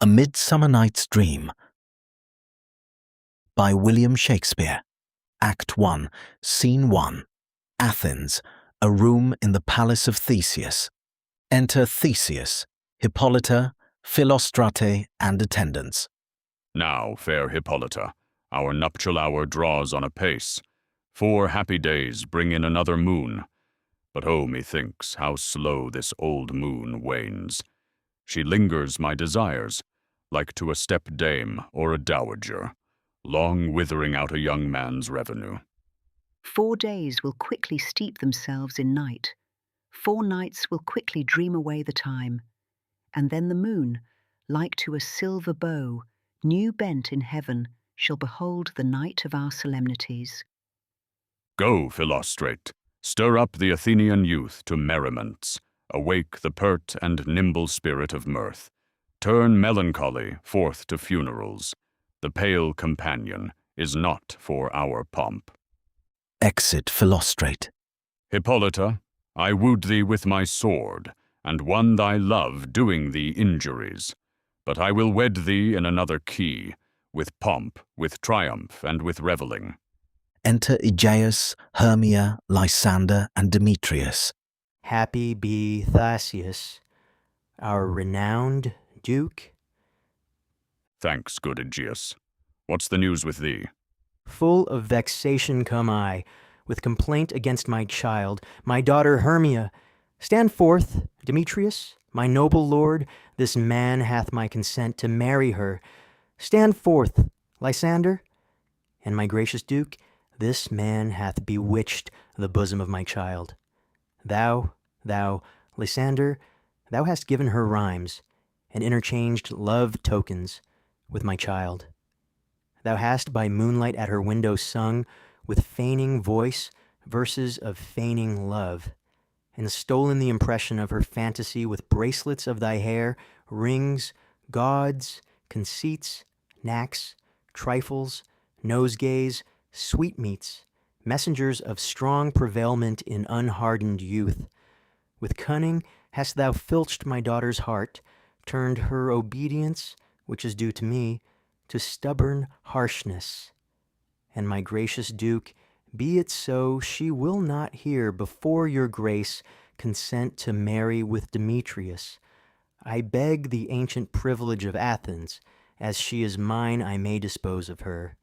A Midsummer Night's Dream by William Shakespeare. Act 1, Scene 1. Athens, a room in the palace of Theseus. Enter Theseus, Hippolyta, Philostrate, and attendants. Now, fair Hippolyta, our nuptial hour draws on apace. 4 happy days bring in another moon. But oh, methinks, how slow this old moon wanes. She lingers my desires, like to a step-dame or a dowager, long withering out a young man's revenue. 4 days will quickly steep themselves in night. 4 nights will quickly dream away the time. And then the moon, like to a silver bow, new bent in heaven, shall behold the night of our solemnities. Go, Philostrate, stir up the Athenian youth to merriments, awake the pert and nimble spirit of mirth. Turn melancholy forth to funerals. The pale companion is not for our pomp. Exit Philostrate. Hippolyta, I wooed thee with my sword, and won thy love doing thee injuries. But I will wed thee in another key, with pomp, with triumph, and with revelling. Enter Aegeus, Hermia, Lysander, and Demetrius. Happy be Theseus, our renowned Duke. Thanks, good Aegeus. What's the news with thee? Full of vexation come I, with complaint against my child, my daughter Hermia. Stand forth, Demetrius, my noble lord, this man hath my consent to marry her. Stand forth, Lysander, and my gracious Duke, this man hath bewitched the bosom of my child. Thou, Lysander, thou hast given her rhymes, and interchanged love tokens with my child. Thou hast by moonlight at her window sung, with feigning voice, verses of feigning love, and stolen the impression of her fantasy with bracelets of thy hair, rings, gauds, conceits, knacks, trifles, nosegays, sweetmeats, messengers of strong prevailment in unhardened youth. With cunning hast thou filched my daughter's heart, turned her obedience, which is due to me, to stubborn harshness. And my gracious Duke, be it so, she will not hear before your grace consent to marry with Demetrius. I beg the ancient privilege of Athens, as she is mine I may dispose of her,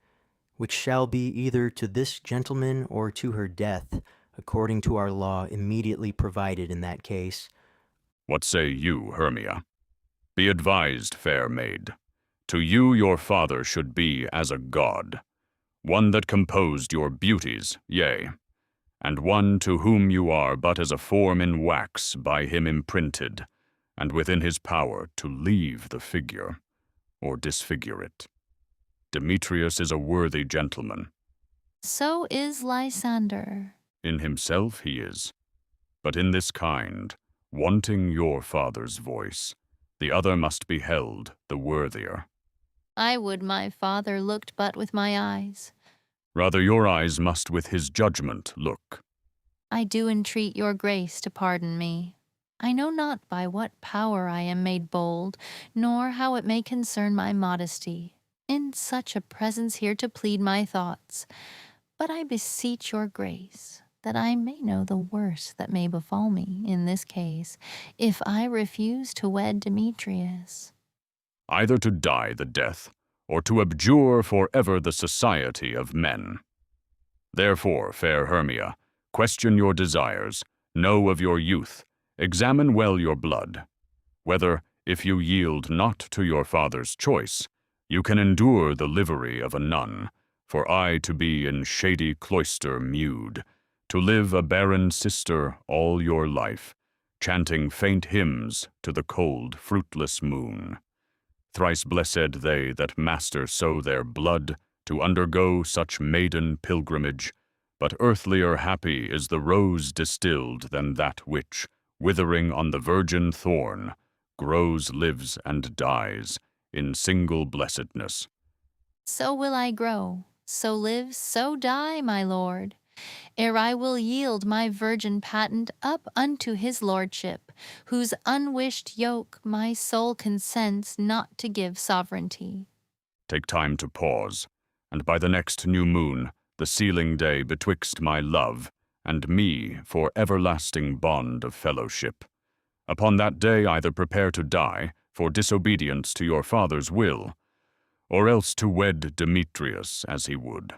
which shall be either to this gentleman or to her death, according to our law immediately provided in that case. What say you, Hermia? Be advised, fair maid. To you your father should be as a god, one that composed your beauties, yea, and one to whom you are but as a form in wax by him imprinted, and within his power to leave the figure, or disfigure it. Demetrius is a worthy gentleman. So is Lysander. In himself he is, but in this kind, wanting your father's voice, the other must be held the worthier. I would my father looked but with my eyes. Rather your eyes must with his judgment look. I do entreat your grace to pardon me. I know not by what power I am made bold, nor how it may concern my modesty, in such a presence here to plead my thoughts. But I beseech your grace, that I may know the worst that may befall me in this case, if I refuse to wed Demetrius. Either to die the death, or to abjure for ever the society of men. Therefore, fair Hermia, question your desires, know of your youth, examine well your blood, whether, if you yield not to your father's choice, you can endure the livery of a nun, for I to be in shady cloister mewed, to live a barren sister all your life, chanting faint hymns to the cold, fruitless moon. Thrice blessed they that master so their blood to undergo such maiden pilgrimage, but earthlier happy is the rose distilled than that which, withering on the virgin thorn, grows, lives, and dies in single blessedness. So will I grow, so live, so die, my lord. ere I will yield my virgin patent up unto his lordship, whose unwished yoke my soul consents not to give sovereignty. Take time to pause, and by the next new moon, the sealing day betwixt my love and me for everlasting bond of fellowship. Upon that day either prepare to die for disobedience to your father's will, or else to wed Demetrius as he would,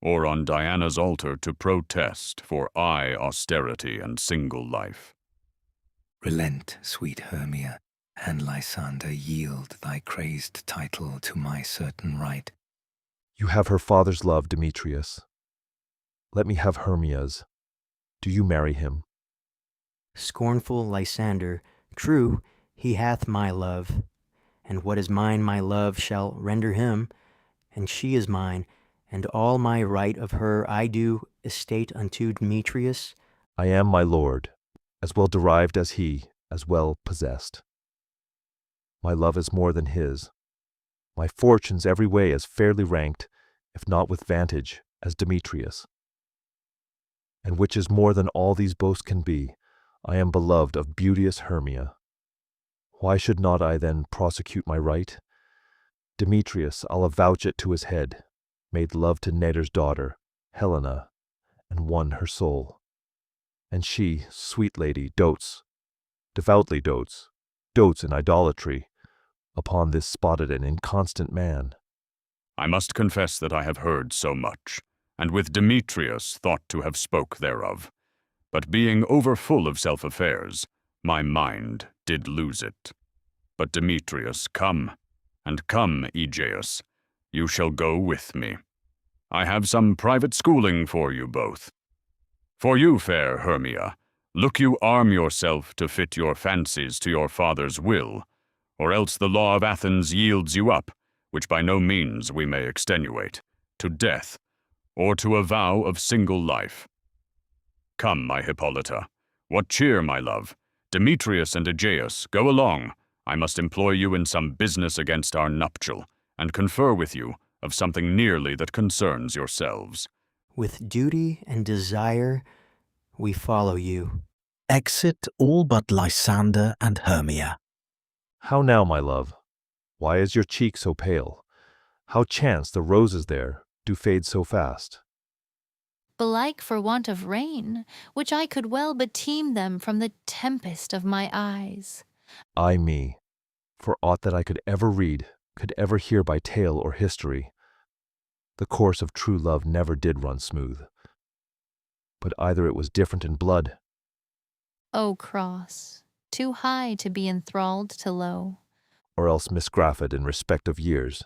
or on Diana's altar to protest for austerity and single life. Relent, sweet Hermia, and Lysander, yield thy crazed title to my certain right. You have her father's love, Demetrius. Let me have Hermia's. Do you marry him? Scornful Lysander, true, he hath my love, and what is mine my love shall render him, and she is mine, and all my right of her I do estate unto Demetrius. I am my lord, as well derived as he, as well possessed. My love is more than his. My fortunes every way as fairly ranked, if not with vantage, as Demetrius. And which is more than all these boasts can be, I am beloved of beauteous Hermia. Why should not I then prosecute my right? Demetrius, I'll avouch it to his head, made love to Nader's daughter, Helena, and won her soul. And she, sweet lady, devoutly dotes in idolatry, upon this spotted and inconstant man. I must confess that I have heard so much, and with Demetrius thought to have spoke thereof. But being overfull of self-affairs, my mind did lose it. But Demetrius, come, and come, Aegeus, you shall go with me. I have some private schooling for you both. For you, fair Hermia, look you arm yourself to fit your fancies to your father's will, or else the law of Athens yields you up, which by no means we may extenuate, to death, or to a vow of single life. Come, my Hippolyta, what cheer, my love? Demetrius and Aegeus, go along. I must employ you in some business against our nuptial, and confer with you of something nearly that concerns yourselves. With duty and desire we follow you. Exit all but Lysander and Hermia. How now, my love? Why is your cheek so pale? How chance the roses there do fade so fast? Belike for want of rain, which I could well beteem them from the tempest of my eyes. Ay me, for aught that I could ever read, could ever hear by tale or history, the course of true love never did run smooth. But either it was different in blood. O cross, too high to be enthralled to low. Or else misgrafted in respect of years.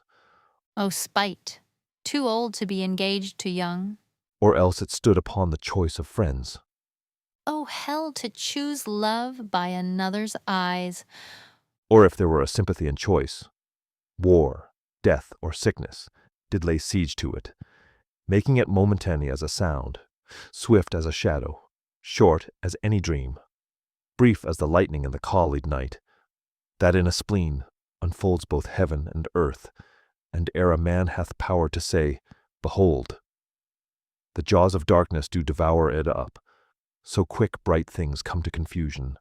O spite, too old to be engaged to young. Or else it stood upon the choice of friends. O hell to choose love by another's eyes. Or if there were a sympathy in choice, war, death, or sickness did lay siege to it, making it momentary as a sound, swift as a shadow, short as any dream, brief as the lightning in the collied night, that in a spleen unfolds both heaven and earth, and ere a man hath power to say, Behold, the jaws of darkness do devour it up, so quick bright things come to confusion.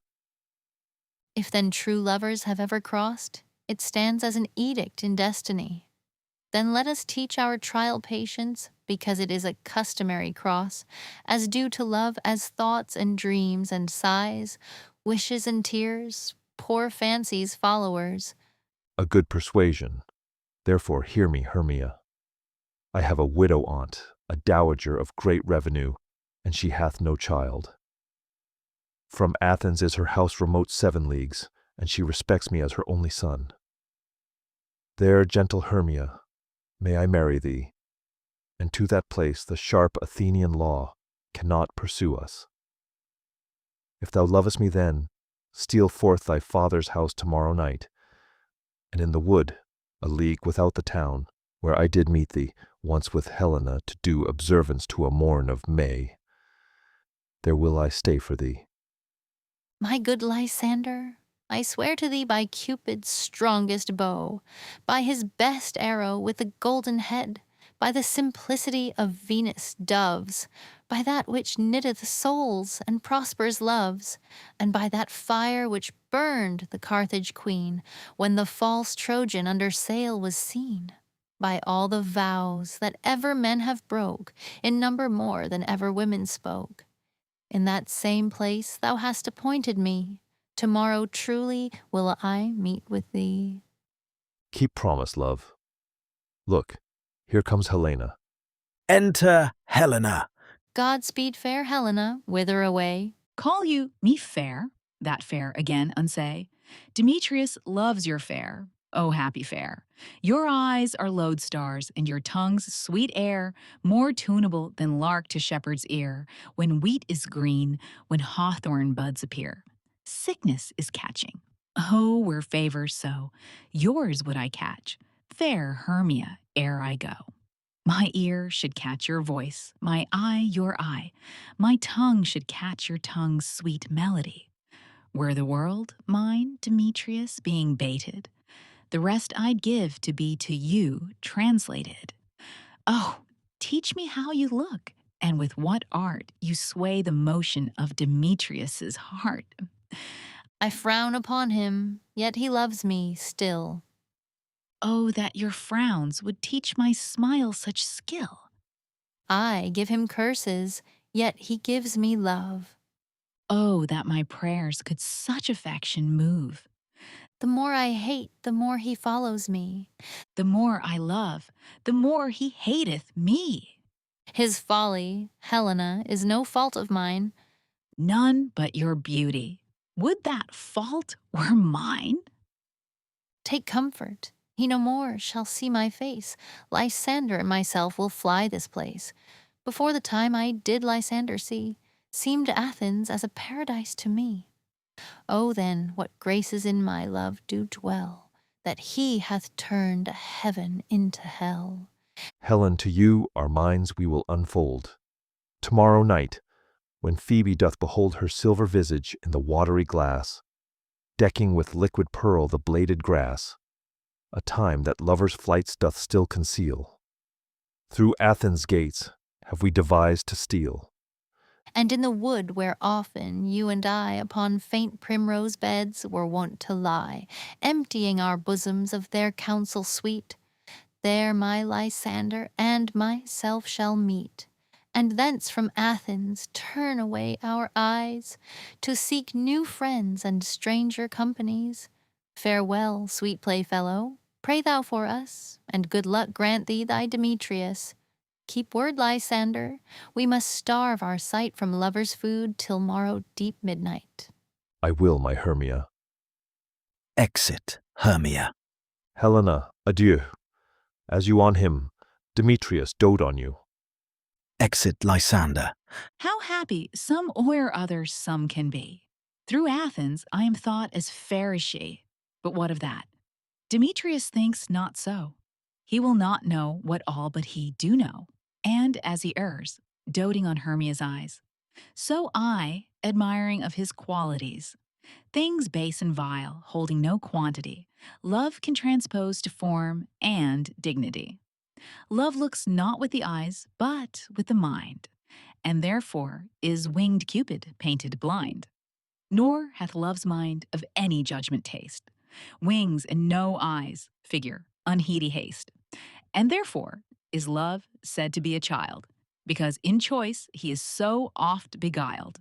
If then true lovers have ever crossed, it stands as an edict in destiny. Then let us teach our trial patience, because it is a customary cross, as due to love as thoughts and dreams and sighs, wishes and tears, poor fancies followers. A good persuasion. Therefore hear me, Hermia. I have a widow aunt, a dowager of great revenue, and she hath no child. From Athens is her house remote 7 leagues, and she respects me as her only son. There, gentle Hermia, may I marry thee, and to that place the sharp Athenian law cannot pursue us. If thou lovest me then, steal forth thy father's house tomorrow night, and in the wood, a league without the town, where I did meet thee once with Helena to do observance to a morn of May, there will I stay for thee. My good Lysander, I swear to thee by Cupid's strongest bow, by his best arrow with the golden head, by the simplicity of Venus' doves, by that which knitteth souls and prospers loves, and by that fire which burned the Carthage queen when the false Trojan under sail was seen, by all the vows that ever men have broke, in number more than ever women spoke. In that same place thou hast appointed me, tomorrow truly will I meet with thee. Keep promise, love. Look, here comes Helena. Enter Helena. Godspeed, fair Helena, whither away? Call you me fair, that fair again unsay. Demetrius loves your fair, oh happy fair. Your eyes are lodestars, and your tongue's sweet air, more tunable than lark to shepherd's ear, when wheat is green, when hawthorn buds appear. Sickness is catching. Oh, were favors so, yours would I catch, fair Hermia, ere I go. My ear should catch your voice, my eye your eye, my tongue should catch your tongue's sweet melody. Were the world mine, Demetrius, being baited, the rest I'd give to be to you translated. Oh, teach me how you look, and with what art you sway the motion of Demetrius's heart. I frown upon him, yet he loves me still. Oh, that your frowns would teach my smile such skill. I give him curses, yet he gives me love. Oh, that my prayers could such affection move. The more I hate, the more he follows me. The more I love, the more he hateth me. His folly, Helena, is no fault of mine. None but your beauty. Would that fault were mine? Take comfort, he no more shall see my face. Lysander and myself will fly this place. Before the time I did Lysander see, seemed Athens as a paradise to me. Oh, then, what graces in my love do dwell, that he hath turned a heaven into hell. Helen, to you our minds we will unfold. Tomorrow night, when Phoebe doth behold her silver visage in the watery glass, decking with liquid pearl the bladed grass, a time that lovers' flights doth still conceal, through Athens' gates have we devised to steal. And in the wood where often you and I upon faint primrose beds were wont to lie, emptying our bosoms of their counsel sweet, there my Lysander and myself shall meet, and thence from Athens turn away our eyes, to seek new friends and stranger companies. Farewell, sweet playfellow, pray thou for us, and good luck grant thee thy Demetrius. Keep word, Lysander, we must starve our sight from lovers' food till morrow deep midnight. I will, my Hermia. Exit Hermia. Helena, adieu. As you on him, Demetrius dote on you. Exit Lysander. How happy some or other some can be. Through Athens I am thought as fair as she. But what of that? Demetrius thinks not so. He will not know what all but he do know, and as he errs, doting on Hermia's eyes, so I, admiring of his qualities, things base and vile, holding no quantity, love can transpose to form and dignity. Love looks not with the eyes, but with the mind, and therefore is winged Cupid painted blind. Nor hath love's mind of any judgment taste, wings and no eyes, figure, unheedy haste. And therefore is love said to be a child, because in choice he is so oft beguiled.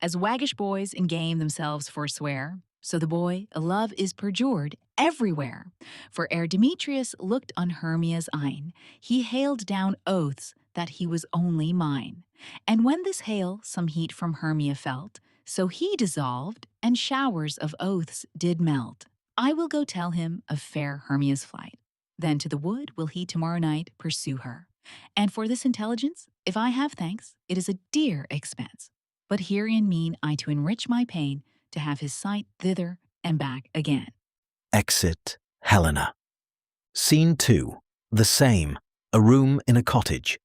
As waggish boys in game themselves forswear, so the boy a love is perjured everywhere. For ere Demetrius looked on Hermia's eyne, he hailed down oaths that he was only mine. And when this hail some heat from Hermia felt, so he dissolved, and showers of oaths did melt. I will go tell him of fair Hermia's flight. Then to the wood will he tomorrow night pursue her. And for this intelligence, if I have thanks, it is a dear expense. But herein mean I to enrich my pain, to have his sight thither and back again. Exit Helena. Scene 2. The same. A room in a cottage.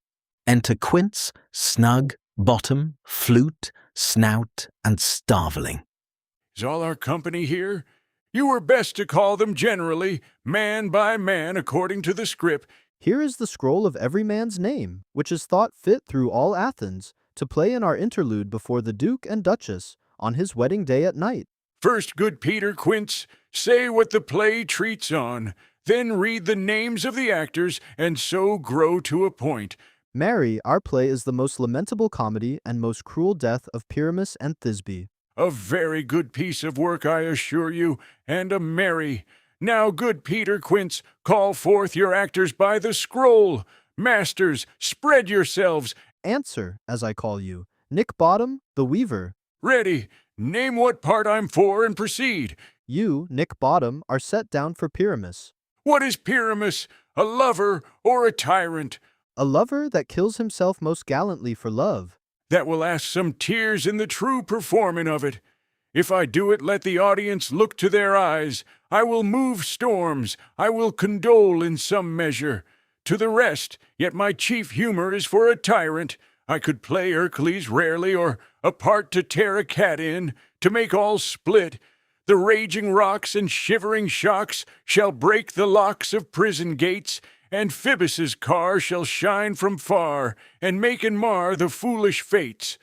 Enter Quince, Snug, Bottom, Flute, Snout, and Starveling. Is all our company here? You were best to call them generally, man by man according to the script. Here is the scroll of every man's name, which is thought fit through all Athens, to play in our interlude before the Duke and Duchess on his wedding day at night. First, good Peter Quince, say what the play treats on, then read the names of the actors, and so grow to a point. Mary, our play is the most lamentable comedy and most cruel death of Pyramus and Thisbe. A very good piece of work, I assure you, and a merry. Now, good Peter Quince, call forth your actors by the scroll. Masters, spread yourselves. Answer, as I call you, Nick Bottom, the weaver. Ready. Name what part I'm for and proceed. You, Nick Bottom, are set down for Pyramus. What is Pyramus? A lover or a tyrant? A lover that kills himself most gallantly for love. That will ask some tears in the true performing of it. If I do it, let the audience look to their eyes. I will move storms. I will condole in some measure. To the rest, yet my chief humor is for a tyrant. I could play Hercules rarely, or a part to tear a cat in, to make all split. The raging rocks and shivering shocks shall break the locks of prison gates, and Phoebus's car shall shine from far, and make and mar the foolish fates.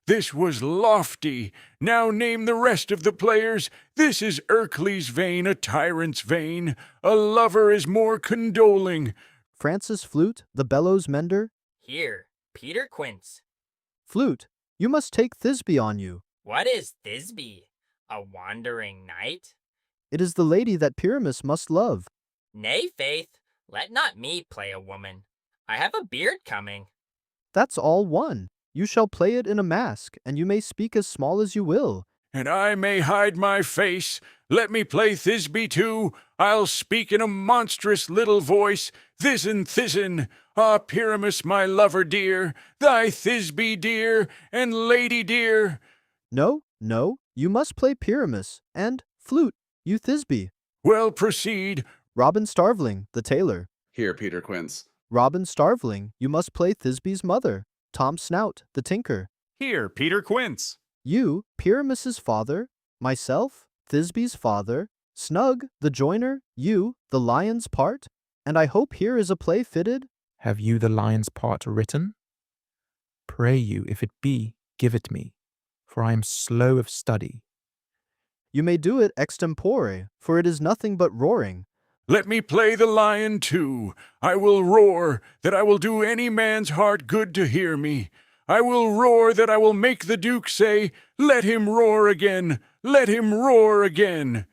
This was lofty. Now name the rest of the players. This is Hercules' vein, a tyrant's vein. A lover is more condoling. Francis Flute, the bellows mender. Here, Peter Quince. Flute, you must take Thisbe on you. What is Thisbe? A wandering knight? It is the lady that Pyramus must love. Nay, faith, let not me play a woman. I have a beard coming. That's all one. You shall play it in a mask, and you may speak as small as you will. And I may hide my face. Let me play Thisbe too. I'll speak in a monstrous little voice. This'n, this'n, ah, Pyramus, my lover dear, thy Thisbe dear, and lady dear. No, no, you must play Pyramus, and, Flute, you Thisbe. Well, proceed. Robin Starveling, the tailor. Here, Peter Quince. Robin Starveling, you must play Thisbe's mother. Tom Snout, the tinker. Here, Peter Quince. You, Pyramus's father. Myself, Thisbe's father. Snug, the joiner. You, the lion's part. And I hope here is a play fitted. Have you the lion's part written? Pray you, if it be, give it me, for I am slow of study. You may do it extempore, for it is nothing but roaring. Let me play the lion too. I will roar, that I will do any man's heart good to hear me. I will roar, that I will make the Duke say, let him roar again, let him roar again.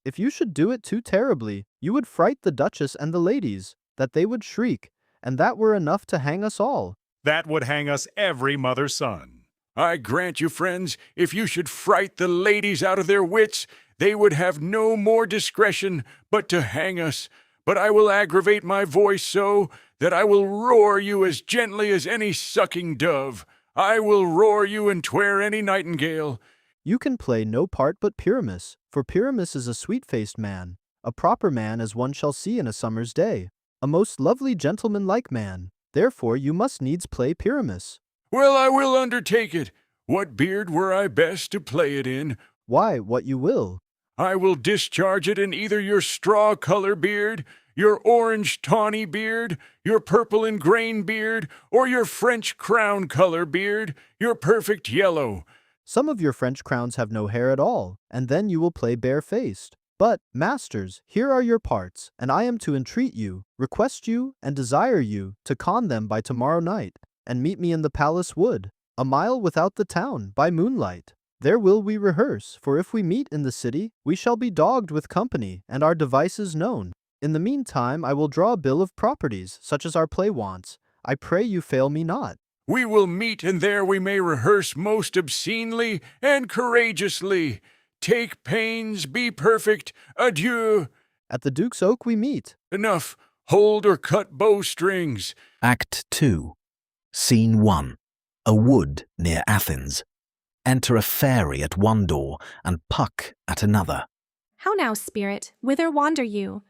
If you should do it too terribly, you would fright the Duchess and the ladies, that they would shriek, and that were enough to hang us all. That would hang us every mother's son. I grant you, friends, if you should fright the ladies out of their wits, they would have no more discretion but to hang us. But I will aggravate my voice so that I will roar you as gently as any sucking dove. I will roar you and tware any nightingale. You can play no part but Pyramus, for Pyramus is a sweet-faced man, a proper man as one shall see in a summer's day, a most lovely gentleman-like man. Therefore you must needs play Pyramus. Well, I will undertake it. What beard were I best to play it in? Why, what you will. I will discharge it in either your straw color beard, your orange tawny beard, your purple and grain beard, or your French crown color beard, your perfect yellow. Some of your French crowns have no hair at all, and then you will play bare-faced. But, masters, here are your parts, and I am to entreat you, request you, and desire you to con them by tomorrow night, and meet me in the palace wood, a mile without the town, by moonlight. There will we rehearse, for if we meet in the city, we shall be dogged with company, and our devices known. In the meantime, I will draw a bill of properties, such as our play wants. I pray you fail me not. We will meet, and there we may rehearse most obscenely and courageously. Take pains, be perfect, adieu. At the Duke's Oak we meet. Enough, hold or cut bowstrings. Act 2, Scene 1, a wood near Athens. Enter a fairy at one door and Puck at another. How now, spirit, whither wander you?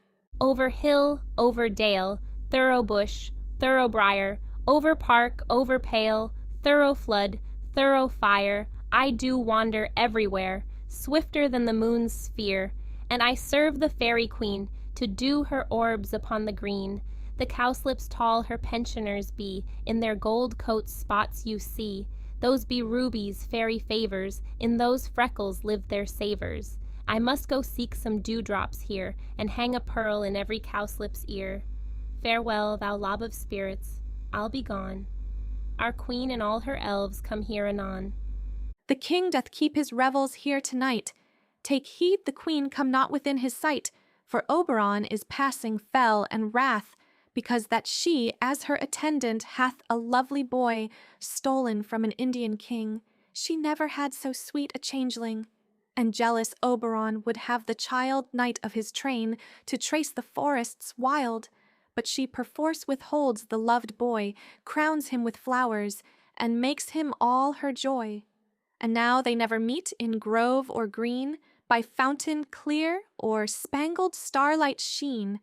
Over hill, over dale, thorough bush, thorough briar, over park, over pale, thorough flood, thorough fire, I do wander everywhere, swifter than the moon's sphere, and I serve the fairy queen to dew her orbs upon the green, The cowslips tall her pensioners be, in their gold coats spots you see. Those be rubies, fairy favors, in those freckles live their savors. I must go seek some dewdrops here, and hang a pearl in every cowslip's ear. Farewell, thou lob of spirits, I'll be gone. Our queen and all her elves come here anon. The king doth keep his revels here tonight. Take heed the queen come not within his sight, for Oberon is passing fell and wrath, because that she, as her attendant, hath a lovely boy, stolen from an Indian king. She never had so sweet a changeling. And jealous Oberon would have the child knight of his train to trace the forests wild, but she perforce withholds the loved boy, crowns him with flowers, and makes him all her joy. And now they never meet in grove or green, by fountain clear or spangled starlight sheen,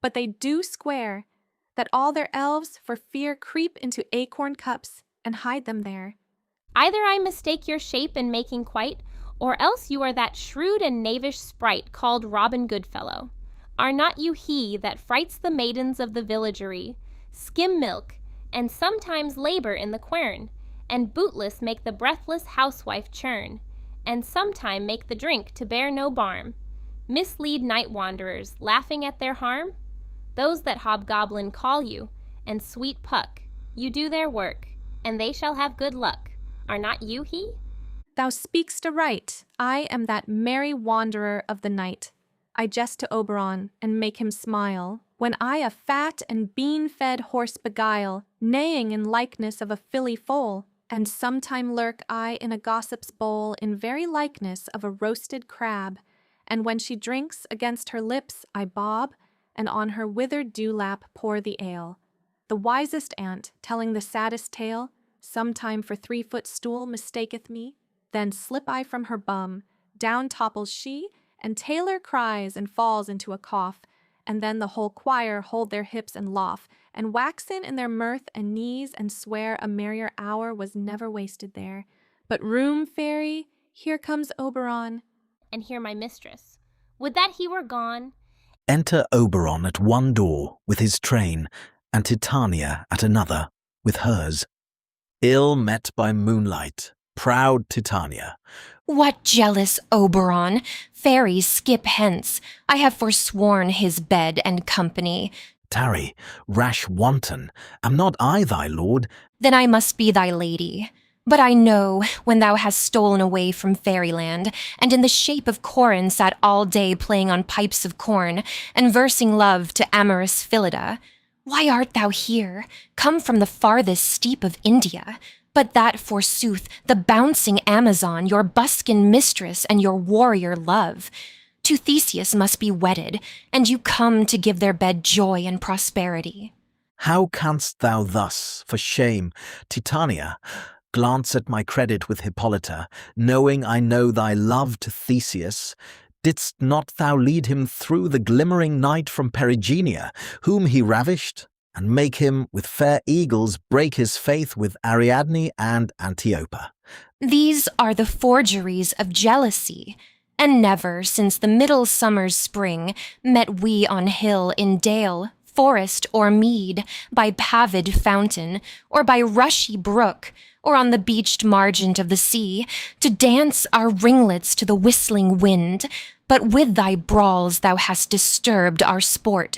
but they do square, that all their elves for fear creep into acorn cups and hide them there. Either I mistake your shape in making quite, or else you are that shrewd and knavish sprite called Robin Goodfellow. Are not you he that frights the maidens of the villagery, skim milk, and sometimes labor in the quern, and bootless make the breathless housewife churn, and sometime make the drink to bear no barm, mislead night wanderers, laughing at their harm? Those that hobgoblin call you, and sweet Puck, you do their work, and they shall have good luck. Are not you he? Thou speak'st aright. I am that merry wanderer of the night. I jest to Oberon, and make him smile, when I a fat and bean-fed horse beguile, neighing in likeness of a filly foal, and sometime lurk I in a gossip's bowl in very likeness of a roasted crab, and when she drinks, against her lips I bob, and on her withered dewlap pour the ale. The wisest ant, telling the saddest tale, sometime for 3-foot stool mistaketh me, then slip I from her bum, down topples she, and Taylor cries and falls into a cough, and then the whole choir hold their hips and laugh, and waxen in their mirth and knees, and swear a merrier hour was never wasted there. But room, fairy, here comes Oberon. And here my mistress. Would that he were gone. Enter Oberon at one door with his train, and Titania at another with hers. Ill met by moonlight, proud Titania. What jealous Oberon! Fairies, skip hence. I have forsworn his bed and company. Tarry, rash wanton, am not I thy lord? Then I must be thy lady. But I know, when thou hast stolen away from fairyland, and in the shape of Corin sat all day playing on pipes of corn, and versing love to amorous Phillida, why art thou here, come from the farthest steep of India? But that, forsooth, the bouncing Amazon, your buskin mistress and your warrior love. To Theseus must be wedded, and you come to give their bed joy and prosperity. How canst thou thus, for shame, Titania, glance at my credit with Hippolyta, knowing I know thy love to Theseus? Didst not thou lead him through the glimmering night from Perigenia, whom he ravished, and make him with fair eagles break his faith with Ariadne and Antiopa? These are the forgeries of jealousy, and never since the middle summer's spring met we on hill in dale, forest or mead, by pavid fountain, or by rushy brook, or on the beached margent of the sea, to dance our ringlets to the whistling wind, but with thy brawls thou hast disturbed our sport.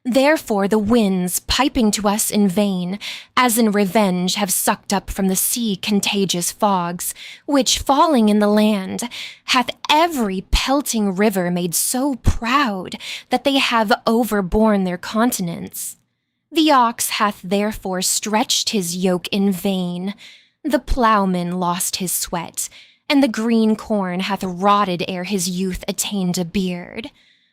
Therefore the winds, piping to us in vain, as in revenge have sucked up from the sea contagious fogs, which, falling in the land, hath every pelting river made so proud that they have overborne their continents. The ox hath therefore stretched his yoke in vain, the ploughman lost his sweat, and the green corn hath rotted ere his youth attained a beard.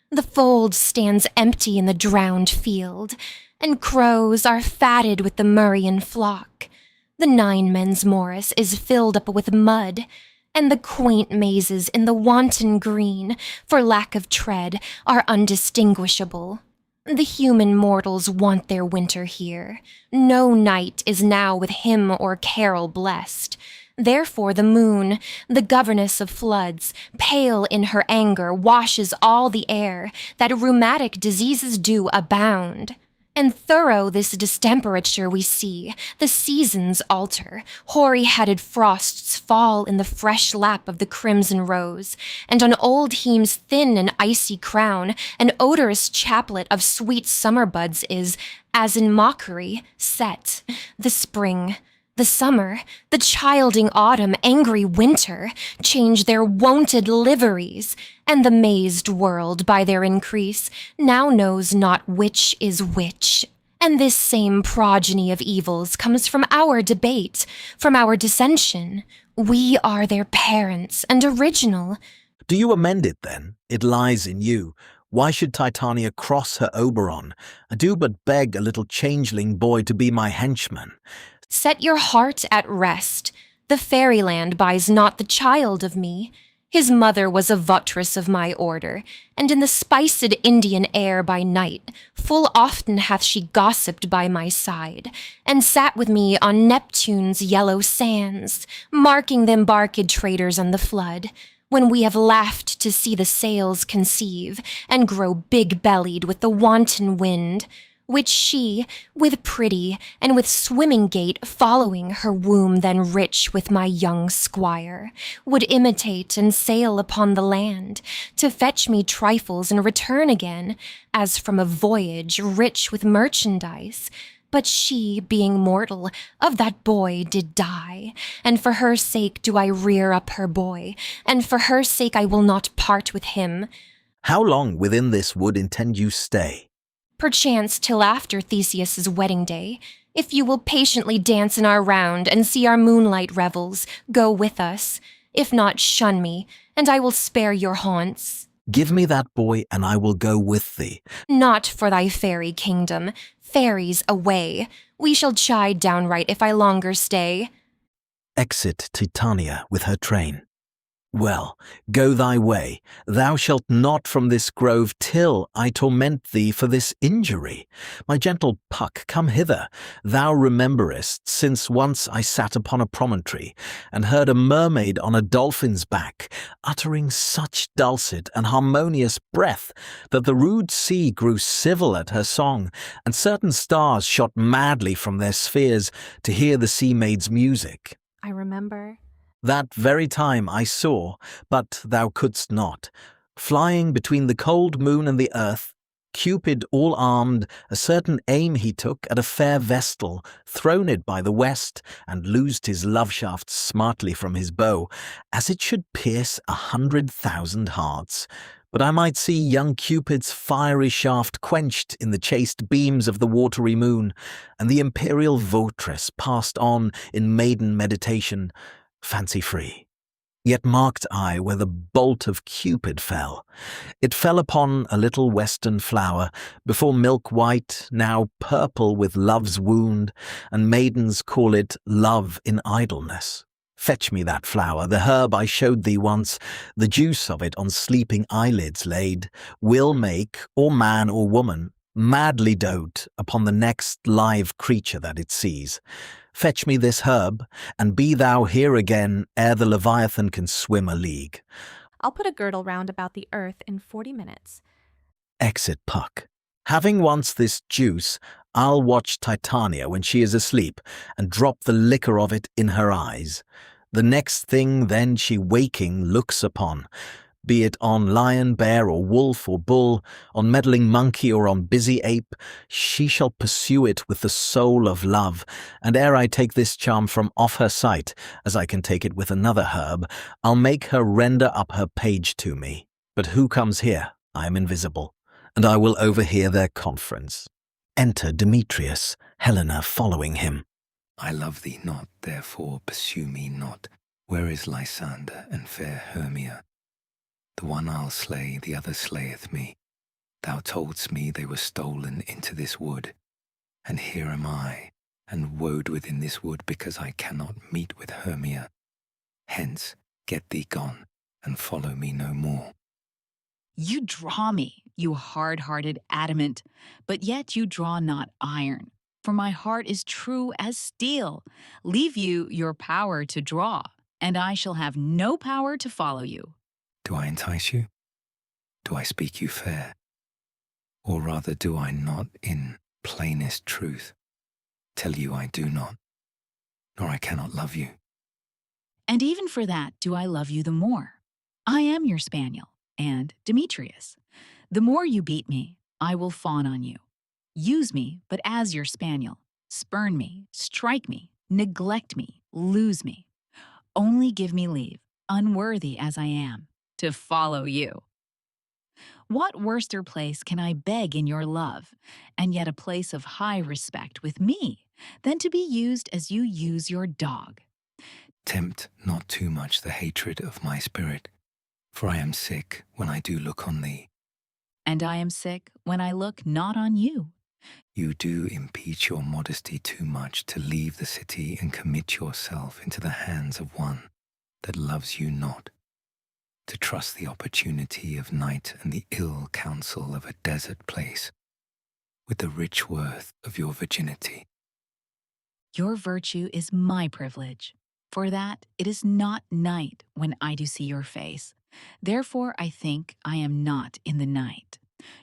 The fold stands empty in the drowned field, and crows are fatted with the Murrian flock. The 9 men's morris is filled up with mud, and the quaint mazes in the wanton green, for lack of tread, are undistinguishable. The human mortals want their winter here. No night is now with hymn or carol blessed. Therefore the moon, the governess of floods, pale in her anger, washes all the air, that rheumatic diseases do abound. And thorough this distemperature we see, the seasons alter, hoary-headed frosts fall in the fresh lap of the crimson rose, and on old Heme's thin and icy crown, an odorous chaplet of sweet summer buds is, as in mockery, set. The spring, the summer, the childing autumn, angry winter, change their wonted liveries, and the mazed world, by their increase, now knows not which is which. And this same progeny of evils comes from our debate, from our dissension. We are their parents and original. Do you amend it then? It lies in you. Why should Titania cross her Oberon? I do but beg a little changeling boy to be my henchman. Set your heart at rest. The fairyland buys not the child of me. His mother was a votress of my order, and in the spiced Indian air by night, full often hath she gossiped by my side, and sat with me on Neptune's yellow sands, marking them barked traders on the flood, when we have laughed to see the sails conceive, and grow big-bellied with the wanton wind, which she, with pretty and with swimming gait following her womb then rich with my young squire, would imitate and sail upon the land, to fetch me trifles and return again, as from a voyage rich with merchandise. But she, being mortal, of that boy did die, and for her sake do I rear up her boy, and for her sake I will not part with him. How long within this wood intend you stay? Perchance till after Theseus's wedding day. If you will patiently dance in our round and see our moonlight revels, go with us. If not, shun me, and I will spare your haunts. Give me that boy, and I will go with thee. Not for thy fairy kingdom. Fairies away. We shall chide downright if I longer stay. Exit Titania with her train. Well, go thy way. Thou shalt not from this grove till I torment thee for this injury. My gentle Puck, come hither. Thou rememberest, since once I sat upon a promontory, and heard a mermaid on a dolphin's back, uttering such dulcet and harmonious breath, that the rude sea grew civil at her song, and certain stars shot madly from their spheres to hear the sea maid's music. I remember. That very time I saw, but thou couldst not, flying between the cold moon and the earth, Cupid all armed, a certain aim he took at a fair vestal, throned by the west, and loosed his love shaft smartly from his bow, as it should pierce 100,000 hearts. But I might see young Cupid's fiery shaft quenched in the chaste beams of the watery moon, and the imperial votress passed on in maiden meditation, fancy-free. Yet marked I where the bolt of Cupid fell. It fell upon a little western flower, before milk-white, now purple with love's wound, and maidens call it love in idleness. Fetch me that flower, the herb I showed thee once, the juice of it on sleeping eyelids laid, will make, or man or woman, madly dote upon the next live creature that it sees. Fetch me this herb, and be thou here again ere the Leviathan can swim a league. I'll put a girdle round about the earth in 40 minutes. Exit Puck. Having once this juice, I'll watch Titania when she is asleep, and drop the liquor of it in her eyes. The next thing then she waking looks upon, be it on lion, bear, or wolf, or bull, on meddling monkey, or on busy ape, she shall pursue it with the soul of love, and ere I take this charm from off her sight, as I can take it with another herb, I'll make her render up her page to me. But who comes here? I am invisible, and I will overhear their conference. Enter Demetrius, Helena following him. I love thee not, therefore pursue me not. Where is Lysander and fair Hermia? The one I'll slay, the other slayeth me. Thou toldst me they were stolen into this wood, and here am I, and woed within this wood because I cannot meet with Hermia. Hence, get thee gone, and follow me no more. You draw me, you hard-hearted adamant, but yet you draw not iron. For my heart is true as steel. Leave you your power to draw, and I shall have no power to follow you. Do I entice you? Do I speak you fair? Or rather do I not in plainest truth, tell you I do not, nor I cannot love you. And even for that do I love you the more. I am your spaniel, and Demetrius. The more you beat me, I will fawn on you. Use me, but as your spaniel. Spurn me, strike me, neglect me, lose me. Only give me leave, unworthy as I am, to follow you. What worster place can I beg in your love, and yet a place of high respect with me, than to be used as you use your dog? Tempt not too much the hatred of my spirit, for I am sick when I do look on thee. And I am sick when I look not on you. You do impeach your modesty too much to leave the city and commit yourself into the hands of one that loves you not, to trust the opportunity of night and the ill counsel of a desert place, with the rich worth of your virginity. Your virtue is my privilege. For that it is not night when I do see your face. Therefore I think I am not in the night.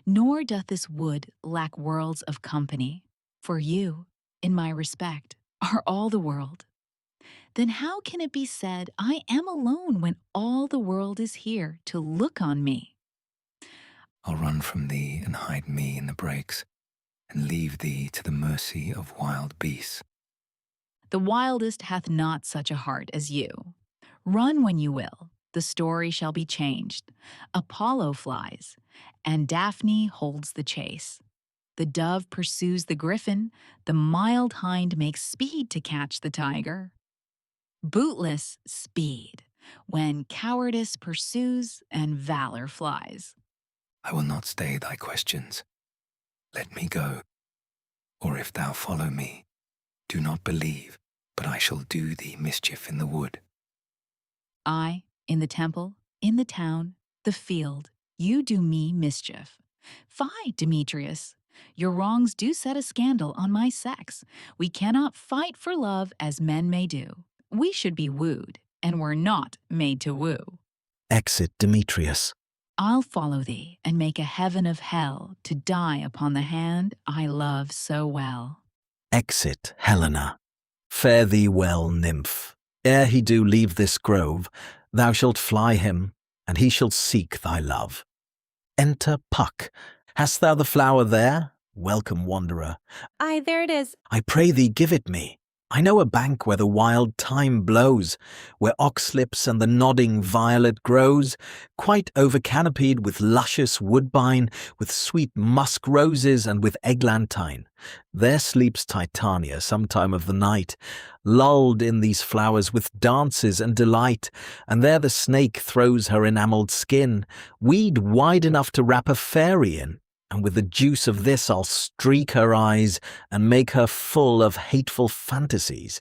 Nor doth this wood lack worlds of company. For you, in my respect, are all the world. Then how can it be said I am alone when all the world is here to look on me? I'll run from thee and hide me in the brakes, and leave thee to the mercy of wild beasts. The wildest hath not such a heart as you. Run when you will, the story shall be changed. Apollo flies, and Daphne holds the chase. The dove pursues the griffin, the mild hind makes speed to catch the tiger. Bootless speed, when cowardice pursues and valor flies. I will not stay thy questions. Let me go, or if thou follow me, do not believe, but I shall do thee mischief in the wood. I, in the temple, in the town, the field, you do me mischief. Fie, Demetrius, your wrongs do set a scandal on my sex. We cannot fight for love as men may do. We should be wooed, and we're not made to woo. Exit Demetrius. I'll follow thee, and make a heaven of hell to die upon the hand I love so well. Exit Helena. Fare thee well, nymph. Ere he do leave this grove, thou shalt fly him, and he shall seek thy love. Enter Puck. Hast thou the flower there? Welcome, wanderer. Aye, there it is. I pray thee give it me. I know a bank where the wild thyme blows, where oxlips and the nodding violet grows, quite over-canopied with luscious woodbine, with sweet musk roses and with eglantine. There sleeps Titania some time of the night, lulled in these flowers with dances and delight, and there the snake throws her enamelled skin, weed wide enough to wrap a fairy in. And with the juice of this I'll streak her eyes and make her full of hateful fantasies.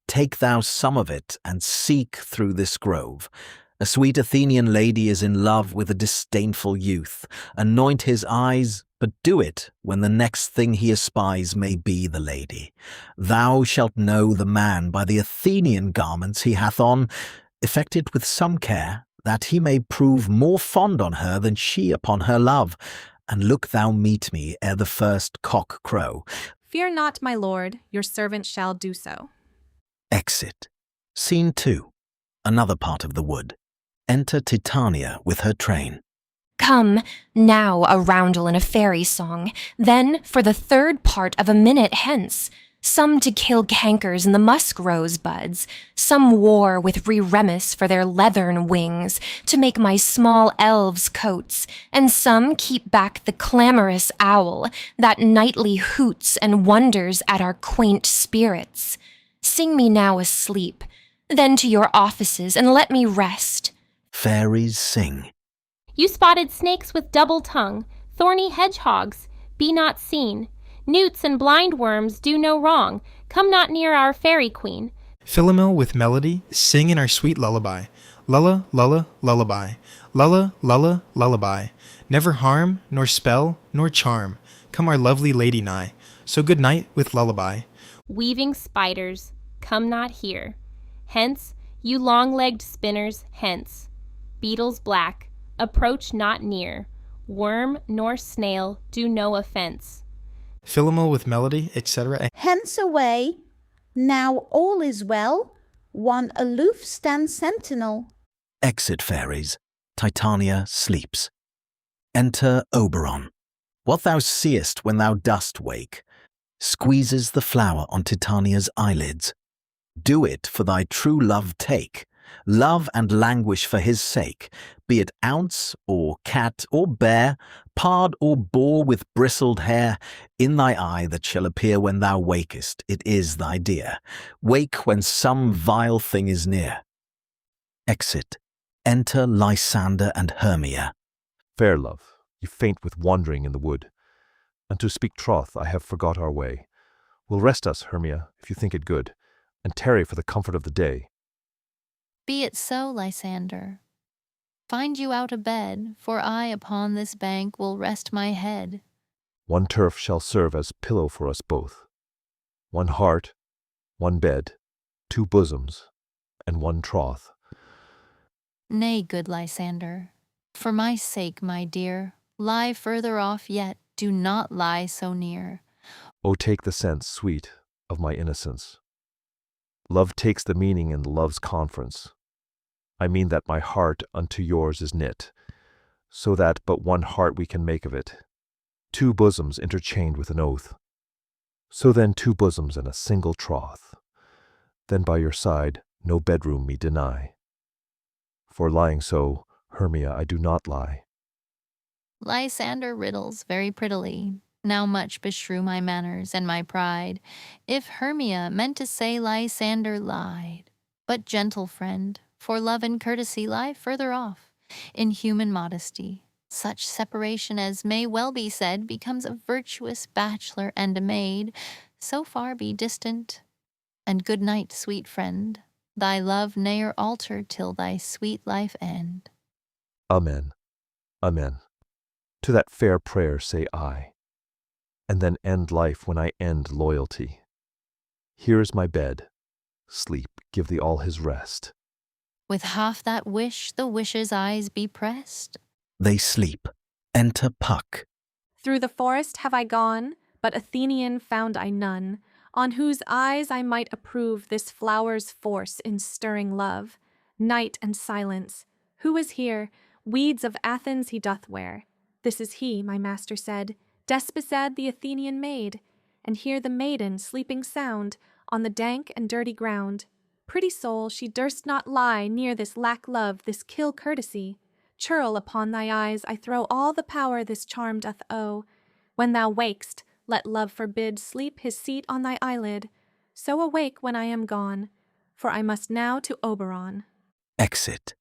Take thou some of it and seek through this grove. A sweet Athenian lady is in love with a disdainful youth. Anoint his eyes, but do it when the next thing he espies may be the lady. Thou shalt know the man by the Athenian garments he hath on. Effect it with some care, that he may prove more fond on her than she upon her love. And look thou meet me ere the first cock crow. Fear not, my lord, your servant shall do so. Exit. Scene 2. Another part of the wood. Enter Titania with her train. Come, now a roundel and a fairy song, then for the third part of a minute hence, some to kill cankers in the musk rose buds, some war with Remus for their leathern wings, to make my small elves coats, and some keep back the clamorous owl, that nightly hoots and wonders at our quaint spirits. Sing me now asleep, then to your offices, and let me rest. Fairies sing. You spotted snakes with double tongue, thorny hedgehogs, be not seen. Newts and blind worms do no wrong. Come not near our fairy queen. Philomel with melody, sing in our sweet lullaby. Lulla, lulla, lullaby. Lulla, lulla, lullaby. Never harm, nor spell, nor charm. Come our lovely lady nigh. So good night with lullaby. Weaving spiders, come not here. Hence, you long-legged spinners, hence. Beetles black, approach not near. Worm nor snail do no offense. Philomel with melody, etc. Hence away, now all is well, one aloof stands sentinel. Exit fairies. Titania sleeps. Enter Oberon. What thou seest when thou dost wake squeezes the flower on Titania's eyelids. Do it for thy true love take. Love and languish for his sake, be it ounce or cat or bear, pard or boar with bristled hair, in thy eye that shall appear when thou wakest, it is thy dear. Wake when some vile thing is near. Exit. Enter Lysander and Hermia. Fair love, you faint with wandering in the wood, and to speak troth, I have forgot our way. Will rest us, Hermia, if you think it good, and tarry for the comfort of the day. Be it so, Lysander. Find you out a bed, for I upon this bank will rest my head. One turf shall serve as pillow for us both. One heart, one bed, two bosoms, and one troth. Nay, good Lysander, for my sake, my dear, lie further off yet, do not lie so near. O take the sense, sweet, of my innocence. Love takes the meaning in love's conference. I mean that my heart unto yours is knit, so that but one heart we can make of it, two bosoms interchained with an oath. So then 2 bosoms and a single troth. Then by your side no bedroom me deny. For lying so, Hermia, I do not lie. Lysander riddles very prettily, now much beshrew my manners and my pride, if Hermia meant to say Lysander lied. But gentle friend, for love and courtesy lie further off, in human modesty. Such separation as may well be said becomes a virtuous bachelor and a maid, so far be distant. And good night, sweet friend, thy love ne'er alter till thy sweet life end. Amen. Amen. To that fair prayer say I, and then end life when I end loyalty. Here is my bed. Sleep, give thee all his rest. With half that wish the wisher's eyes be pressed. They sleep. Enter Puck. Through the forest have I gone, but Athenian found I none, on whose eyes I might approve this flower's force in stirring love. Night and silence. Who is here? Weeds of Athens he doth wear. This is he, my master said, Despesad the Athenian maid, and hear the maiden sleeping sound on the dank and dirty ground. Pretty soul, she durst not lie near this lack love, this kill courtesy. Churl, upon thy eyes I throw all the power this charm doth owe. When thou wakest, let love forbid sleep his seat on thy eyelid. So awake when I am gone, for I must now to Oberon. Exit.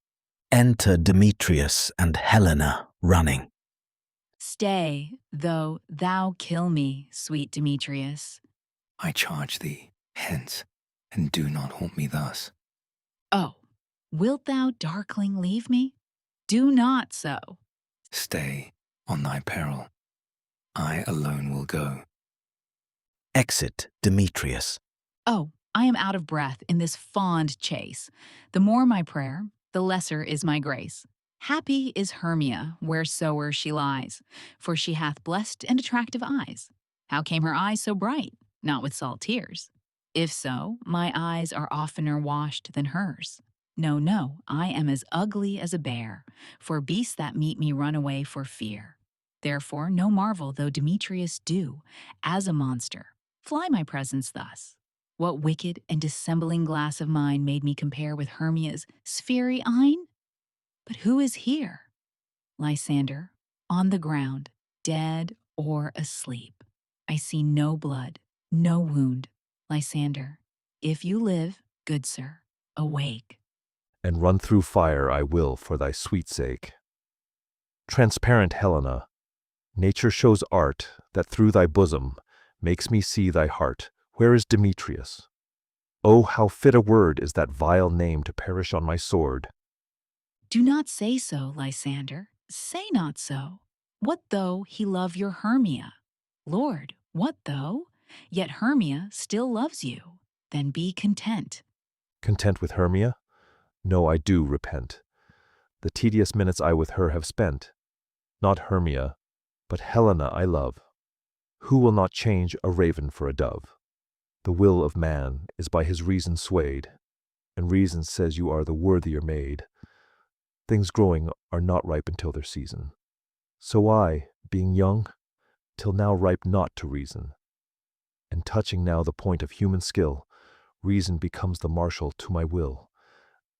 Enter Demetrius and Helena running. Stay, though thou kill me, sweet Demetrius. I charge thee, hence, and do not haunt me thus. Oh, wilt thou, darkling, leave me? Do not so. Stay, on thy peril. I alone will go. Exit Demetrius. Oh, I am out of breath in this fond chase. The more my prayer, the lesser is my grace. Happy is Hermia, wheresoe'er she lies, for she hath blessed and attractive eyes. How came her eyes so bright? Not with salt tears. If so, my eyes are oftener washed than hers. No, no, I am as ugly as a bear, for beasts that meet me run away for fear. Therefore, no marvel though Demetrius do, as a monster, fly my presence thus. What wicked and dissembling glass of mine made me compare with Hermia's sphery eyne? But who is here? Lysander, on the ground, dead or asleep. I see no blood, no wound. Lysander, if you live, good sir, awake. And run through fire I will for thy sweet sake. Transparent Helena, nature shows art that through thy bosom makes me see thy heart. Where is Demetrius? Oh, how fit a word is that vile name to perish on my sword. Do not say so, Lysander, say not so. What though he love your Hermia? Lord, what though? Yet Hermia still loves you. Then be content. Content with Hermia? No, I do repent. The tedious minutes I with her have spent. Not Hermia, but Helena I love. Who will not change a raven for a dove? The will of man is by his reason swayed, and reason says you are the worthier made. Things growing are not ripe until their season. So I, being young, till now ripe not to reason, and touching now the point of human skill, reason becomes the marshal to my will,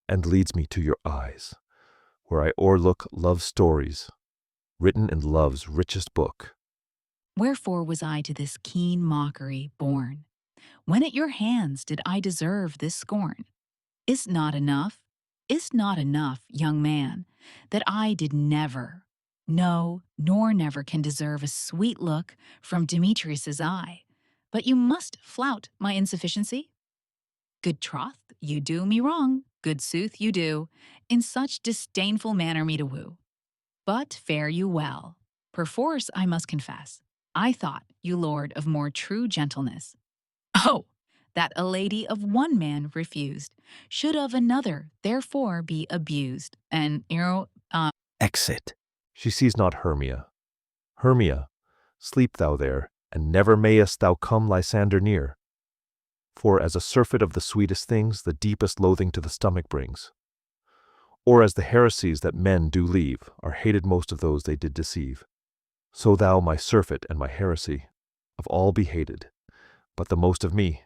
and leads me to your eyes, where I o'erlook love's stories, written in love's richest book. Wherefore was I to this keen mockery born? When at your hands did I deserve this scorn? Is't not enough, young man, that I did never, no, nor never can deserve a sweet look from Demetrius's eye, but you must flout my insufficiency? Good troth, you do me wrong, good sooth you do, in such disdainful manner me to woo. But fare you well. Perforce I must confess, I thought you lord of more true gentleness. Oh, that a lady of one man refused, should of another therefore be abused. And, Exit. She sees not Hermia. Hermia, sleep thou there, and never mayest thou come Lysander near. For as a surfeit of the sweetest things the deepest loathing to the stomach brings. Or as the heresies that men do leave are hated most of those they did deceive. So thou, my surfeit and my heresy, of all be hated, but the most of me,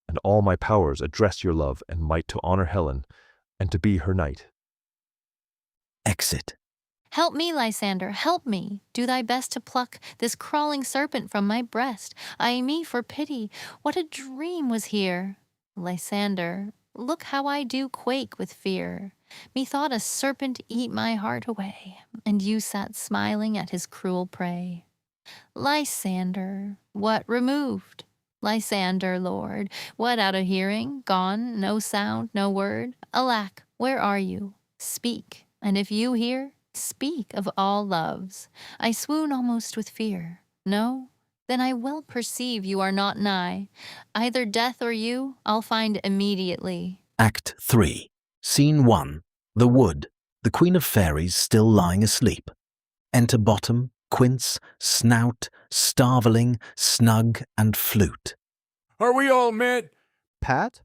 and all my powers address your love and might to honor Helen, and to be her knight. Exit. Help me, Lysander, help me. Do thy best to pluck this crawling serpent from my breast. Ay me, for pity, what a dream was here. Lysander, look how I do quake with fear. Methought a serpent eat my heart away, and you sat smiling at his cruel prey. Lysander, what removed? Lysander, lord, what out of hearing, gone, no sound, no word? Alack, where are you? Speak, and if you hear, speak of all loves. I swoon almost with fear. No? Then I well perceive you are not nigh. Either death or you I'll find immediately. Act 3. Scene 1. The wood. The Queen of Fairies still lying asleep. Enter Bottom, Quince, Snout, Starveling, Snug, and Flute. Are we all met? Pat,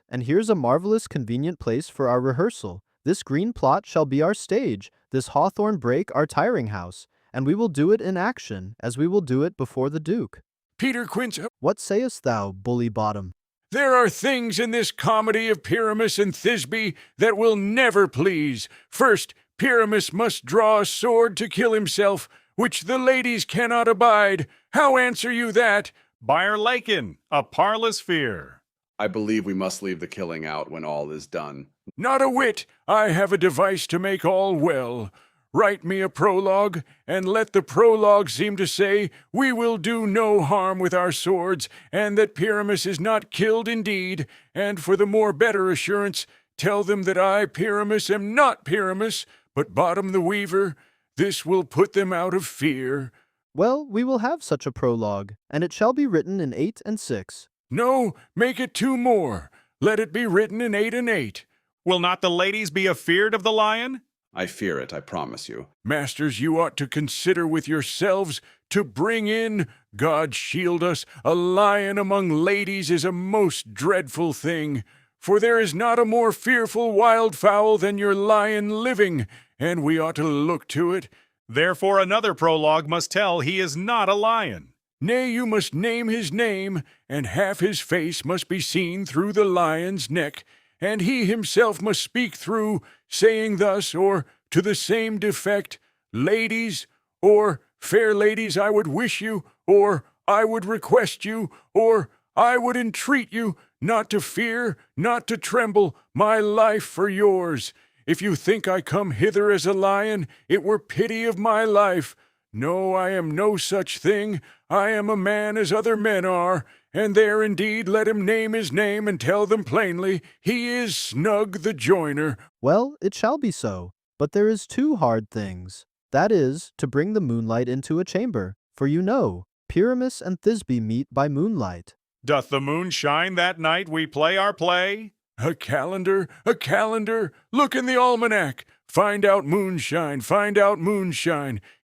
and here's a marvelous convenient place for our rehearsal. This green plot shall be our stage, this hawthorn brake our tiring house, and we will do it in action, as we will do it before the Duke. Peter Quince, What sayest thou, bully Bottom? there are things in this comedy of Pyramus and Thisbe that will never please. First, Pyramus must draw a sword to kill himself, which the ladies cannot abide. How answer you that? By'r Lakin, a parlous fear. I believe we must leave the killing out when all is done. Not a whit. I have a device to make all well. Write me a prologue, and let the prologue seem to say, we will do no harm with our swords, and that Pyramus is not killed indeed, and for the more better assurance, tell them that I, Pyramus, am not Pyramus, but Bottom the Weaver. This will put them out of fear. Well, we will have such a prologue, and it shall be written in 8 and 6. No, make it 2 more. Let it be written in 8 and 8. Will not the ladies be afeard of the lion? I fear it, I promise you. Masters, you ought to consider with yourselves to bring in, God shield us, a lion among ladies is a most dreadful thing. For there is not a more fearful wildfowl than your lion living, and we ought to look to it. Therefore another prologue must tell he is not a lion. Nay, you must name his name, and half his face must be seen through the lion's neck, and he himself must speak through, saying thus, or to the same defect, ladies, or fair ladies, I would wish you, or I would request you, or I would entreat you, not to fear, not to tremble, my life for yours. If you think I come hither as a lion, it were pity of my life. No, I am no such thing. I am a man as other men are, and there indeed let him name his name and tell them plainly, he is Snug the Joiner. Well, it shall be so, but there is 2 hard things. That is, to bring the moonlight into a chamber, for you know, Pyramus and Thisbe meet by moonlight. Doth the moon shine that night we play our play? A calendar, look in the almanac. Find out moonshine.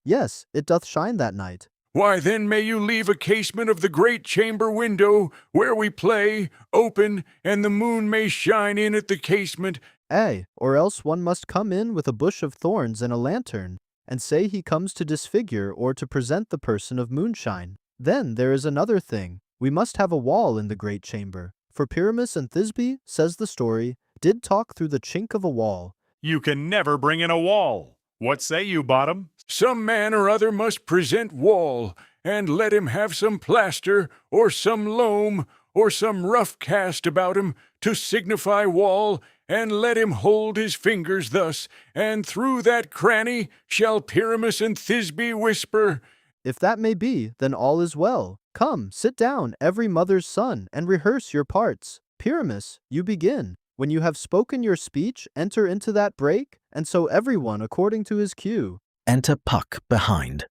Yes, it doth shine that night. Why then may you leave a casement of the great chamber window where we play open, and the moon may shine in at the casement. Ay, or else one must come in with a bush of thorns and a lantern, and say he comes to disfigure or to present the person of moonshine. Then there is another thing. We must have a wall in the great chamber. For Pyramus and Thisbe, says the story, did talk through the chink of a wall. You can never bring in a wall. What say you, Bottom? Some man or other must present wall, and let him have some plaster, or some loam, or some rough cast about him, to signify wall, and let him hold his fingers thus, and through that cranny shall Pyramus and Thisbe whisper. If that may be, then all is well. Come, sit down, every mother's son, and rehearse your parts. Pyramus, you begin. When you have spoken your speech, enter into that break, and so everyone according to his cue. Enter Puck behind.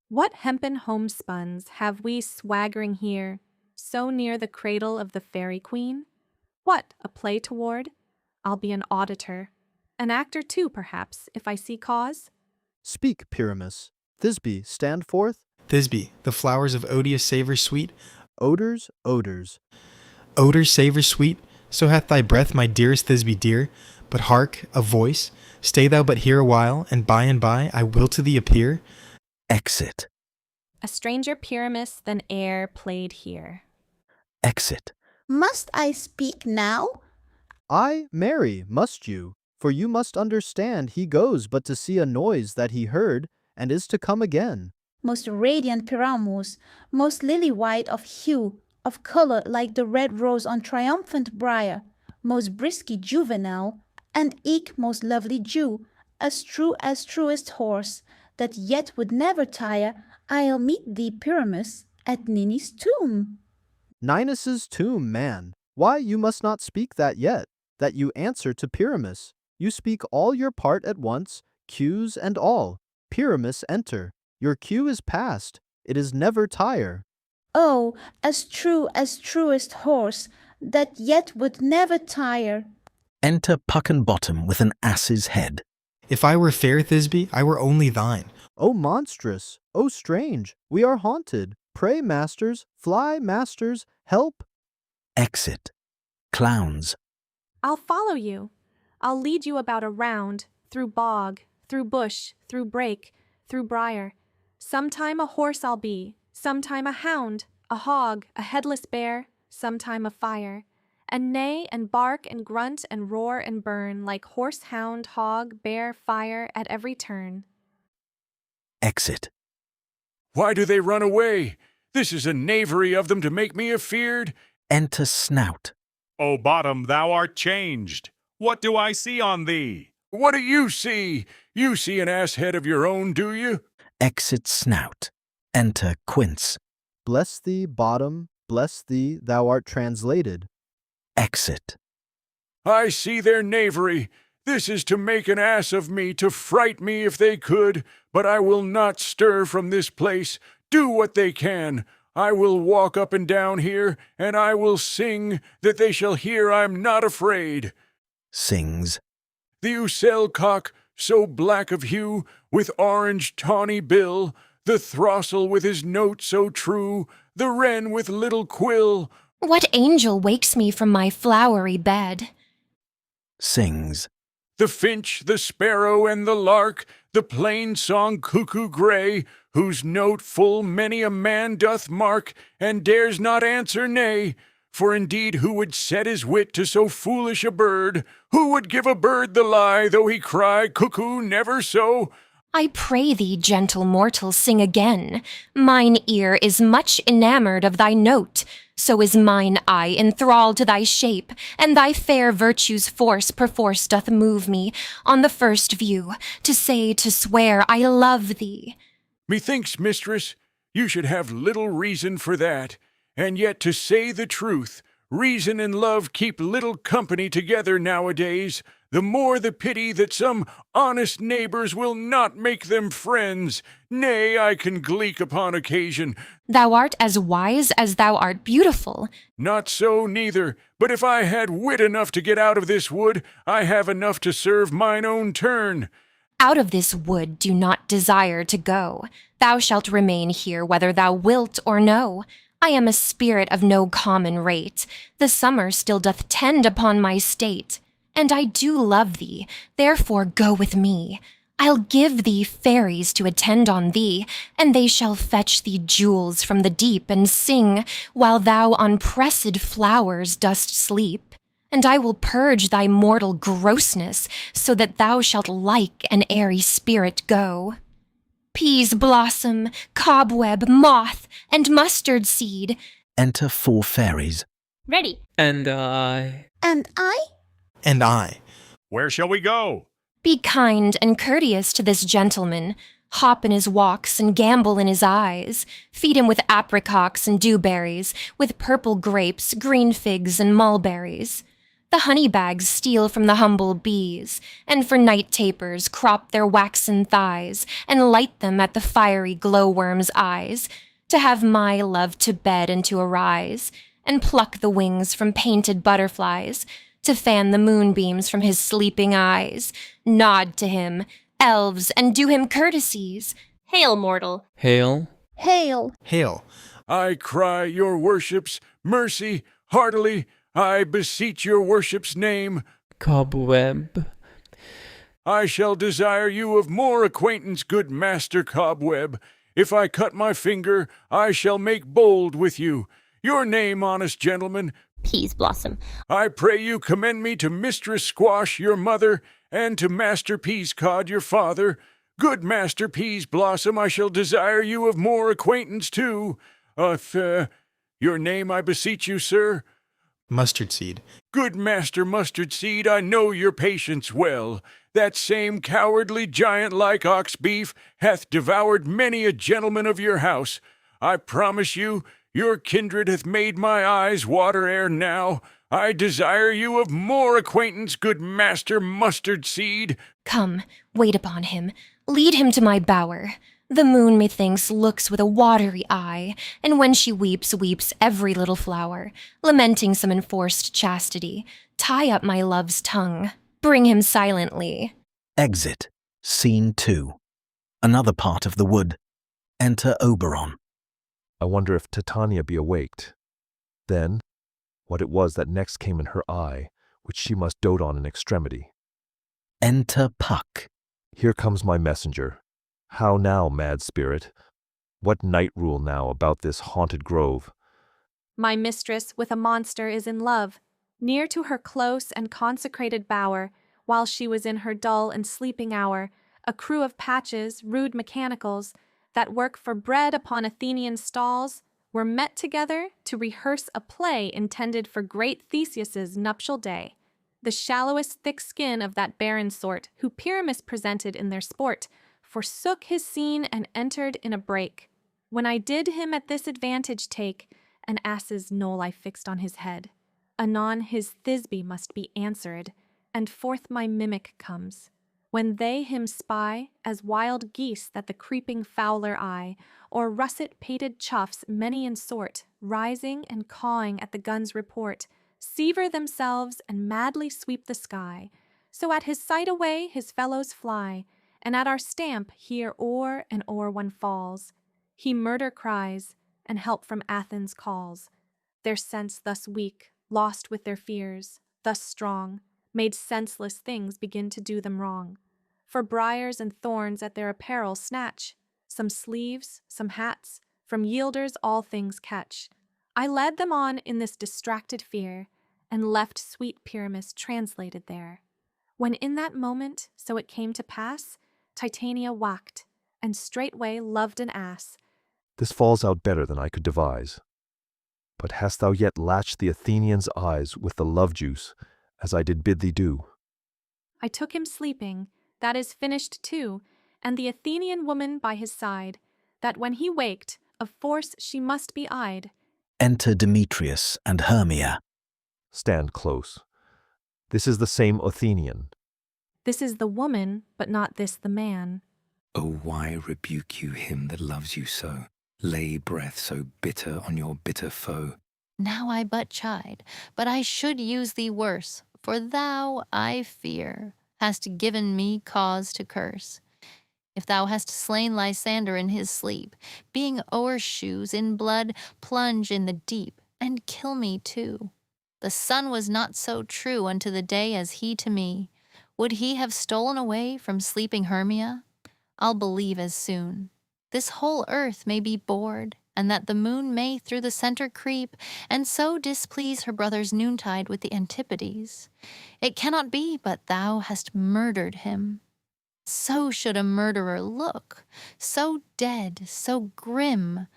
What hempen homespuns have we swaggering here, so near the cradle of the fairy queen? What, a play toward? I'll be an auditor. An actor too, perhaps, if I see cause? Speak, Pyramus. Thisbe, stand forth. Thisbe, the flowers of odious savour sweet. Odors, odors. Odors, savour sweet. So hath thy breath, my dearest Thisbe dear. But hark, a voice. Stay thou but here a while, and by I will to thee appear. Exit. A stranger Pyramus than air played here. Exit. Must I speak now? Ay, marry, must you? For you must understand he goes but to see a noise that he heard, and is to come again. Most radiant Pyramus, most lily-white of hue, of color like the red rose on triumphant briar, most brisky juvenile, and eke most lovely Jew, as true as truest horse, that yet would never tire, I'll meet thee, Pyramus, at Ninny's tomb. Ninus's tomb, man. Why, you must not speak that yet, that you answer to Pyramus. You speak all your part at once, cues and all. Pyramus, enter. Your cue is past. It is never tire. Oh, as true as truest horse, that yet would never tire. Enter Puck and Bottom with an ass's head. If I were fair, Thisbe, I were only thine. Oh, monstrous! Oh, strange! We are haunted. Pray, masters, fly, masters, help! Exit. Clowns. I'll follow you. I'll lead you about a round, through bog, through bush, through brake, through briar. Sometime a horse I'll be, sometime a hound, a hog, a headless bear, sometime a fire, and neigh and bark and grunt and roar and burn like horse, hound, hog, bear, fire at every turn. Exit. Why do they run away? This is a knavery of them to make me afeard. Enter Snout. O Bottom, thou art changed. What do I see on thee? What do you see? You see an ass head of your own, do you? Exit Snout. Enter Quince. Bless thee, Bottom, bless thee, thou art translated. Exit. I see their knavery. This is to make an ass of me, to fright me if they could, but I will not stir from this place. Do what they can. I will walk up and down here, and I will sing, that they shall hear I'm not afraid. Sings. The Ussel cock, so black of hue, with orange tawny bill, the throstle with his note so true, the wren with little quill. What angel wakes me from my flowery bed? Sings. The finch, the sparrow, and the lark, the plain song cuckoo gray, whose note full many a man doth mark, and dares not answer nay. For indeed who would set his wit to so foolish a bird? Who would give a bird the lie, though he cry cuckoo never so? I pray thee, gentle mortal, sing again. Mine ear is much enamoured of thy note, so is mine eye enthralled to thy shape, and thy fair virtue's force perforce doth move me, on the first view, to say, to swear, I love thee. Methinks, mistress, you should have little reason for that, and yet to say the truth, reason and love keep little company together nowadays. The more the pity that some honest neighbours will not make them friends. Nay, I can gleek upon occasion. Thou art as wise as thou art beautiful. Not so neither, but if I had wit enough to get out of this wood, I have enough to serve mine own turn. Out of this wood do not desire to go. Thou shalt remain here whether thou wilt or no. I am a spirit of no common rate. The summer still doth tend upon my state. And I do love thee, therefore go with me. I'll give thee fairies to attend on thee, and they shall fetch thee jewels from the deep and sing, while thou on pressed flowers dost sleep. And I will purge thy mortal grossness, so that thou shalt like an airy spirit go. Peas blossom, cobweb, moth, and mustard seed. Enter 4 fairies. Ready. And I. And I? And I. Where shall we go? Be kind and courteous to this gentleman. Hop in his walks and gambol in his eyes. Feed him with apricots and dewberries, with purple grapes, green figs, and mulberries. The honey bags steal from the humble bees, and for night tapers crop their waxen thighs, and light them at the fiery glowworm's eyes, to have my love to bed and to arise, and pluck the wings from painted butterflies, to fan the moonbeams from his sleeping eyes. Nod to him, elves, and do him courtesies. Hail, mortal. Hail. Hail. Hail. I cry your worships, mercy, heartily, I beseech your worship's name. Cobweb. I shall desire you of more acquaintance, good Master Cobweb. If I cut my finger, I shall make bold with you. Your name, honest gentleman? Peas blossom. I pray you commend me to Mistress Squash, your mother, and to Master Peascod, your father. Good Master Peas Blossom, I shall desire you of more acquaintance too. Your name, I beseech you, sir? Mustard seed. Good Master Mustard Seed, I know your patience well. That same cowardly giant like ox beef hath devoured many a gentleman of your house. I promise you, your kindred hath made my eyes water ere now. I desire you of more acquaintance, good Master Mustard Seed. Come, wait upon him. Lead him to my bower. The moon, methinks, looks with a watery eye, and when she weeps, weeps every little flower, lamenting some enforced chastity. Tie up my love's tongue. Bring him silently. Exit. Scene 2. Another part of the wood. Enter Oberon. I wonder if Titania be awaked. Then, what it was that next came in her eye, which she must dote on in extremity. Enter Puck. Here comes my messenger. How now, mad spirit? What night rule now about this haunted grove? My mistress with a monster is in love, near to her close and consecrated bower, while she was in her dull and sleeping hour, a crew of patches, rude mechanicals, that work for bread upon Athenian stalls, were met together to rehearse a play intended for great Theseus's nuptial day. The shallowest thick skin of that barren sort, who Pyramus presented in their sport, forsook his scene and entered in a break. When I did him at this advantage take, an ass's knoll I fixed on his head. Anon his Thisbe must be answered, and forth my mimic comes. When they him spy, as wild geese that the creeping fowler eye, or russet-pated choughs many in sort, rising and cawing at the gun's report, sever themselves and madly sweep the sky. So at his sight away his fellows fly, and at our stamp here o'er and o'er one falls. He murder cries, and help from Athens calls. Their sense thus weak, lost with their fears, thus strong, made senseless things begin to do them wrong. For briars and thorns at their apparel snatch, some sleeves, some hats, from yielders all things catch. I led them on in this distracted fear, and left sweet Pyramus translated there. When in that moment, so it came to pass, Titania whacked, and straightway loved an ass. This falls out better than I could devise. But hast thou yet latched the Athenian's eyes with the love juice, as I did bid thee do? I took him sleeping, that is finished too, and the Athenian woman by his side, that when he waked, of force she must be eyed. Enter Demetrius and Hermia. Stand close. This is the same Athenian. This is the woman, but not this the man. Oh, why rebuke you him that loves you so? Lay breath so bitter on your bitter foe. Now I but chide, but I should use thee worse, for thou, I fear, hast given me cause to curse. If thou hast slain Lysander in his sleep, being o'ershoes in blood, plunge in the deep, and kill me too. The sun was not so true unto the day as he to me. Would he have stolen away from sleeping Hermia? I'll believe as soon. This whole earth may be bored, and that the moon may through the centre creep, and so displease her brother's noontide with the Antipodes. It cannot be but thou hast murdered him. So should a murderer look, so dead, so grim.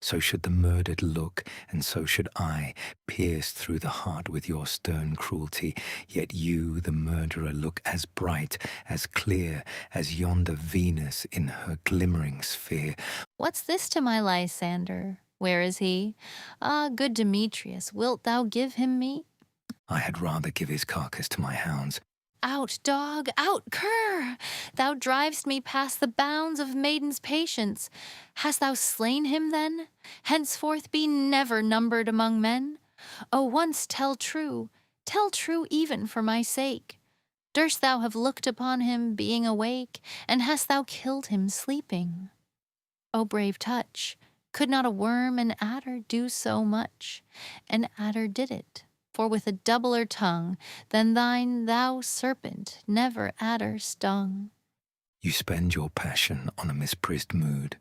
So should the murdered look, and so should I, pierced through the heart with your stern cruelty. Yet you, the murderer, look as bright, as clear, as yonder Venus in her glimmering sphere. What's this to my Lysander? Where is he? Ah, good Demetrius, wilt thou give him me? I had rather give his carcass to my hounds. Out, dog, out, cur! Thou drivest me past the bounds of maiden's patience. Hast thou slain him, then? Henceforth be never numbered among men. Oh, once tell true even for my sake. Durst thou have looked upon him being awake, and hast thou killed him sleeping? O brave touch! Could not a worm and adder do so much? An adder did it. For with a doubler tongue than thine, thou serpent, never adder stung. You spend your passion on a misprised mood.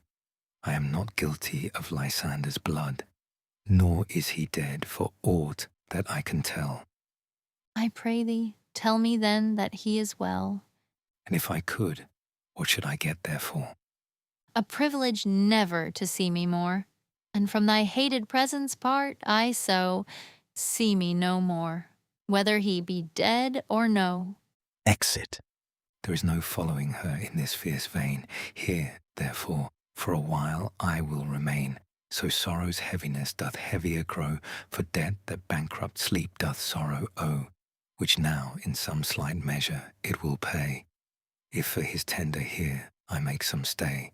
I am not guilty of Lysander's blood, nor is he dead for aught that I can tell. I pray thee, tell me then that he is well. And if I could, what should I get therefore? A privilege never to see me more, and from thy hated presence part I so see me no more, whether he be dead or no. Exit. There is no following her in this fierce vein. Here, therefore, for a while I will remain. So sorrow's heaviness doth heavier grow, for debt that bankrupt sleep doth sorrow owe, which now in some slight measure it will pay, if for his tender here I make some stay.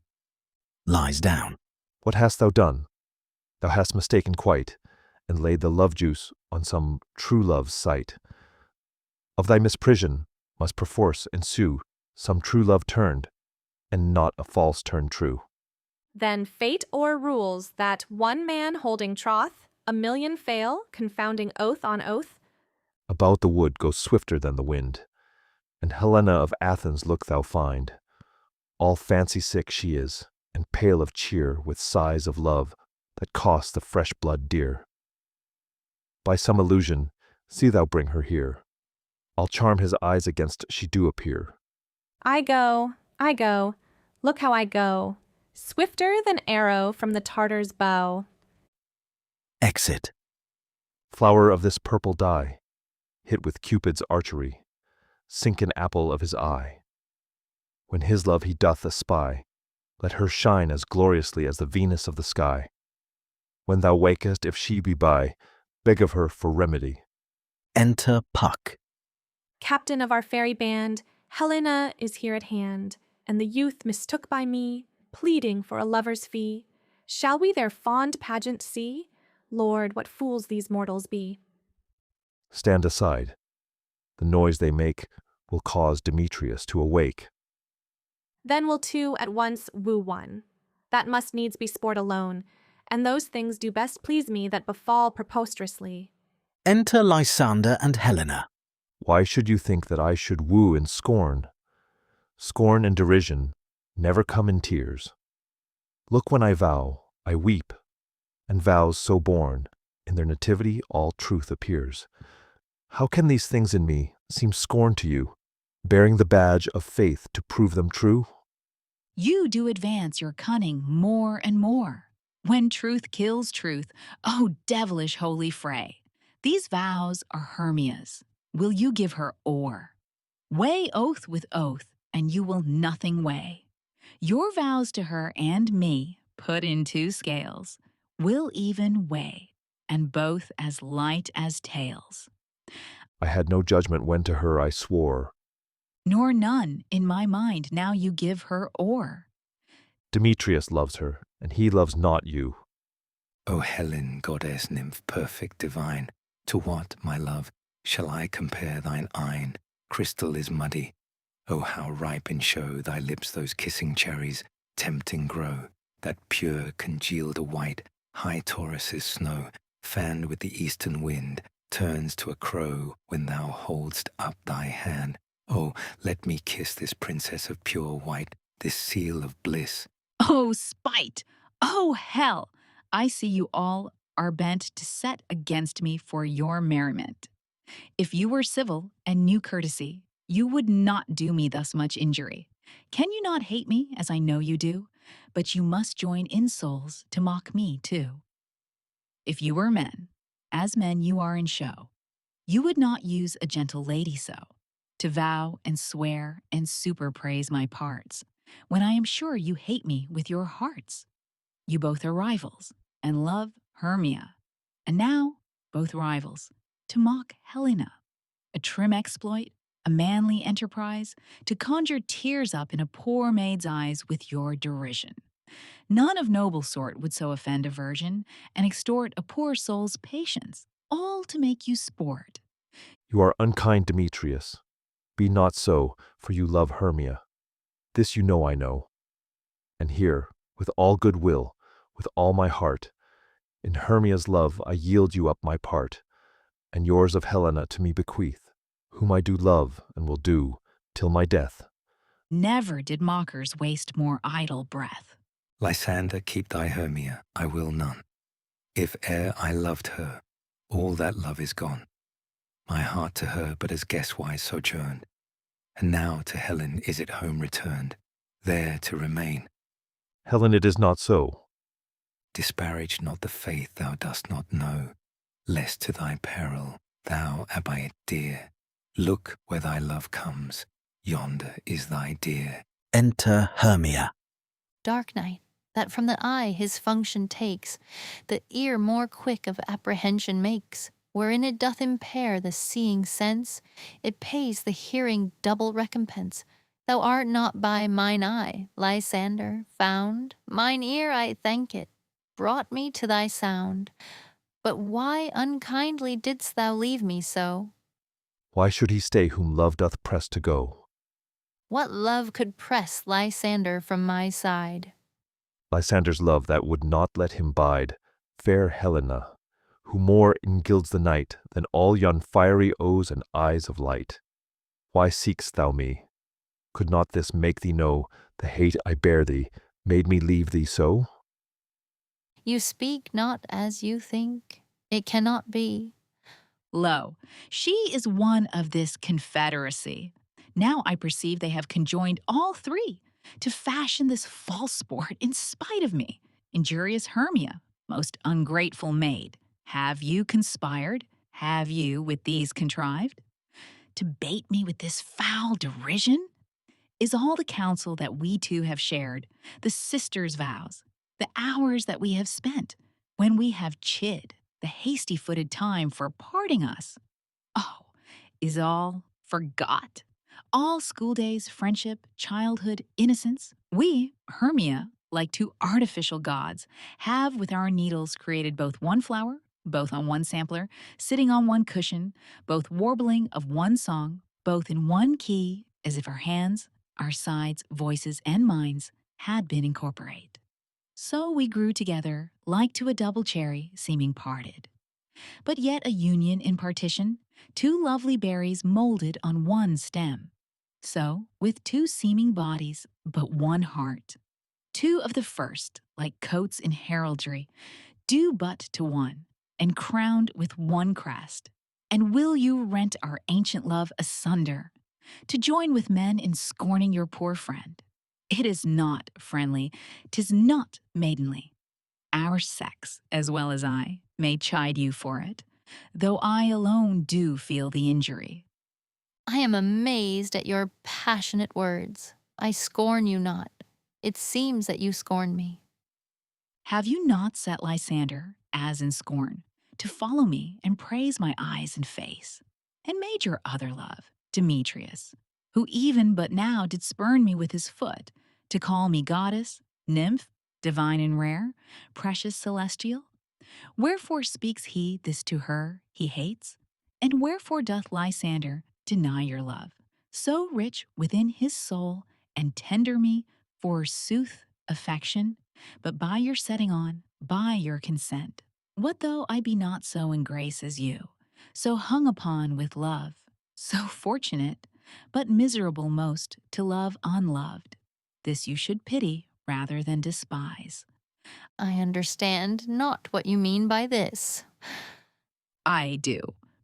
Lies down. What hast thou done? Thou hast mistaken quite, and laid the love juice on some true love's sight. Of thy misprision must perforce ensue some true love turned, and not a false turn true. Then fate o'errules that one man holding troth, a million fail, confounding oath on oath. About the wood goes swifter than the wind, and Helena of Athens look thou find. All fancy sick she is, and pale of cheer with sighs of love that cost the fresh blood dear. By some illusion, see thou bring her here. I'll charm his eyes against she do appear. I go, look how I go, swifter than arrow from the Tartar's bow. Exit. Flower of this purple dye, hit with Cupid's archery, sink an apple of his eye. When his love he doth espy, let her shine as gloriously as the Venus of the sky. When thou wakest, if she be by, beg of her for remedy. Enter Puck. Captain of our fairy band, Helena is here at hand, and the youth mistook by me, pleading for a lover's fee. Shall we their fond pageant see? Lord, what fools these mortals be. Stand aside. The noise they make will cause Demetrius to awake. Then will two at once woo one. That must needs be sport alone, and those things do best please me that befall preposterously. Enter Lysander and Helena. Why should you think that I should woo in scorn? Scorn and derision never come in tears. Look, when I vow, I weep, and vows so born, in their nativity all truth appears. How can these things in me seem scorn to you, bearing the badge of faith to prove them true? You do advance your cunning more and more. When truth kills truth, oh devilish holy fray. These vows are Hermia's. Will you give her o'er? Weigh oath with oath, and you will nothing weigh. Your vows to her and me, put in two scales, will even weigh, and both as light as tails. I had no judgment when to her I swore. Nor none in my mind now you give her o'er. Demetrius loves her, and he loves not you. O Helen, goddess, nymph, perfect, divine, to what, my love, shall I compare thine eyne? Crystal is muddy, Oh, how ripe in show thy lips those kissing cherries tempting grow, that pure congealed a white, high Taurus's snow, fanned with the eastern wind, turns to a crow when thou hold'st up thy hand. Oh, let me kiss this princess of pure white, this seal of bliss. Oh, spite! Oh, hell! I see you all are bent to set against me for your merriment. If you were civil and knew courtesy, you would not do me thus much injury. Can you not hate me, as I know you do? But you must join in souls to mock me, too. If you were men, as men you are in show, you would not use a gentle lady so, to vow and swear and superpraise my parts, when I am sure you hate me with your hearts. You both are rivals, and love Hermia, and now both rivals, to mock Helena, a trim exploit, a manly enterprise, to conjure tears up in a poor maid's eyes with your derision. None of noble sort would so offend a virgin, and extort a poor soul's patience, all to make you sport. You are unkind, Demetrius. Be not so, for you love Hermia. This you know I know. And here, with all good will, with all my heart, in Hermia's love I yield you up my part, and yours of Helena to me bequeath, whom I do love and will do till my death. Never did mockers waste more idle breath. Lysander, keep thy Hermia, I will none. If e'er I loved her, all that love is gone. My heart to her but as guest-wise sojourned, and now to Helen is it home returned, there to remain. Helen, it is not so. Disparage not the faith thou dost not know, lest to thy peril, thou abide dear. Look where thy love comes, yonder is thy dear. Enter Hermia. Dark night, that from the eye his function takes, the ear more quick of apprehension makes, wherein it doth impair the seeing sense, it pays the hearing double recompense. Thou art not by mine eye, Lysander, found, mine ear, I thank it, brought me to thy sound. But why unkindly didst thou leave me so? Why should he stay whom love doth press to go? What love could press Lysander from my side? Lysander's love that would not let him bide, fair Helena, who more engilds the night than all yon fiery O's and eyes of light. Why seek'st thou me? Could not this make thee know the hate I bear thee made me leave thee so? You speak not as you think. It cannot be. Lo, she is one of this confederacy. Now I perceive they have conjoined all three to fashion this false sport in spite of me. Injurious Hermia, most ungrateful maid, have you conspired? Have you with these contrived? To bait me with this foul derision? Is all the counsel that we two have shared, the sisters' vows, the hours that we have spent, when we have chid the hasty-footed time for parting us? Oh, is all forgot? All school days, friendship, childhood, innocence? We, Hermia, like two artificial gods, have with our needles created both one flower, both on one sampler, sitting on one cushion, both warbling of one song, both in one key, as if our hands, our sides, voices, and minds had been incorporate. So we grew together, like to a double cherry seeming parted. But yet a union in partition, two lovely berries molded on one stem. So, with two seeming bodies, but one heart. Two of the first, like coats in heraldry, due but to one, and crowned with one crest. And will you rent our ancient love asunder, to join with men in scorning your poor friend? It is not friendly, 'tis not maidenly. Our sex, as well as I, may chide you for it, though I alone do feel the injury. I am amazed at your passionate words. I scorn you not. It seems that you scorn me. Have you not set Lysander, as in scorn, to follow me and praise my eyes and face, and made your other love, Demetrius, who even but now did spurn me with his foot, to call me goddess, nymph, divine and rare, precious celestial? Wherefore speaks he this to her he hates? And wherefore doth Lysander deny your love, so rich within his soul, and tender me, forsooth, affection, but by your setting on, by your consent. What though I be not so in grace as you, so hung upon with love, so fortunate, but miserable most to love unloved? This you should pity rather than despise. I understand not what you mean by this. I do.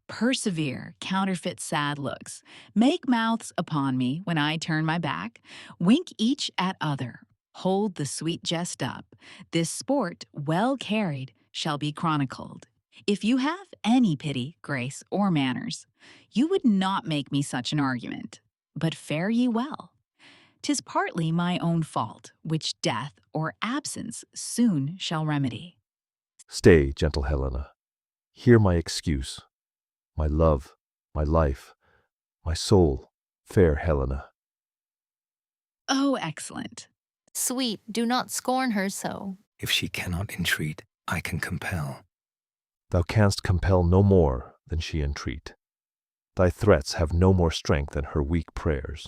Persevere, counterfeit sad looks. Make mouths upon me when I turn my back. Wink each at other. Hold the sweet jest up. This sport, well carried, shall be chronicled. If you have any pity, grace, or manners, you would not make me such an argument. But fare ye well. 'Tis partly my own fault, which death or absence soon shall remedy. Stay, gentle Helena. Hear my excuse. My love, my life, my soul, fair Helena. Oh, excellent. Sweet, do not scorn her so. If she cannot entreat, I can compel. Thou canst compel no more than she entreat. Thy threats have no more strength than her weak prayers.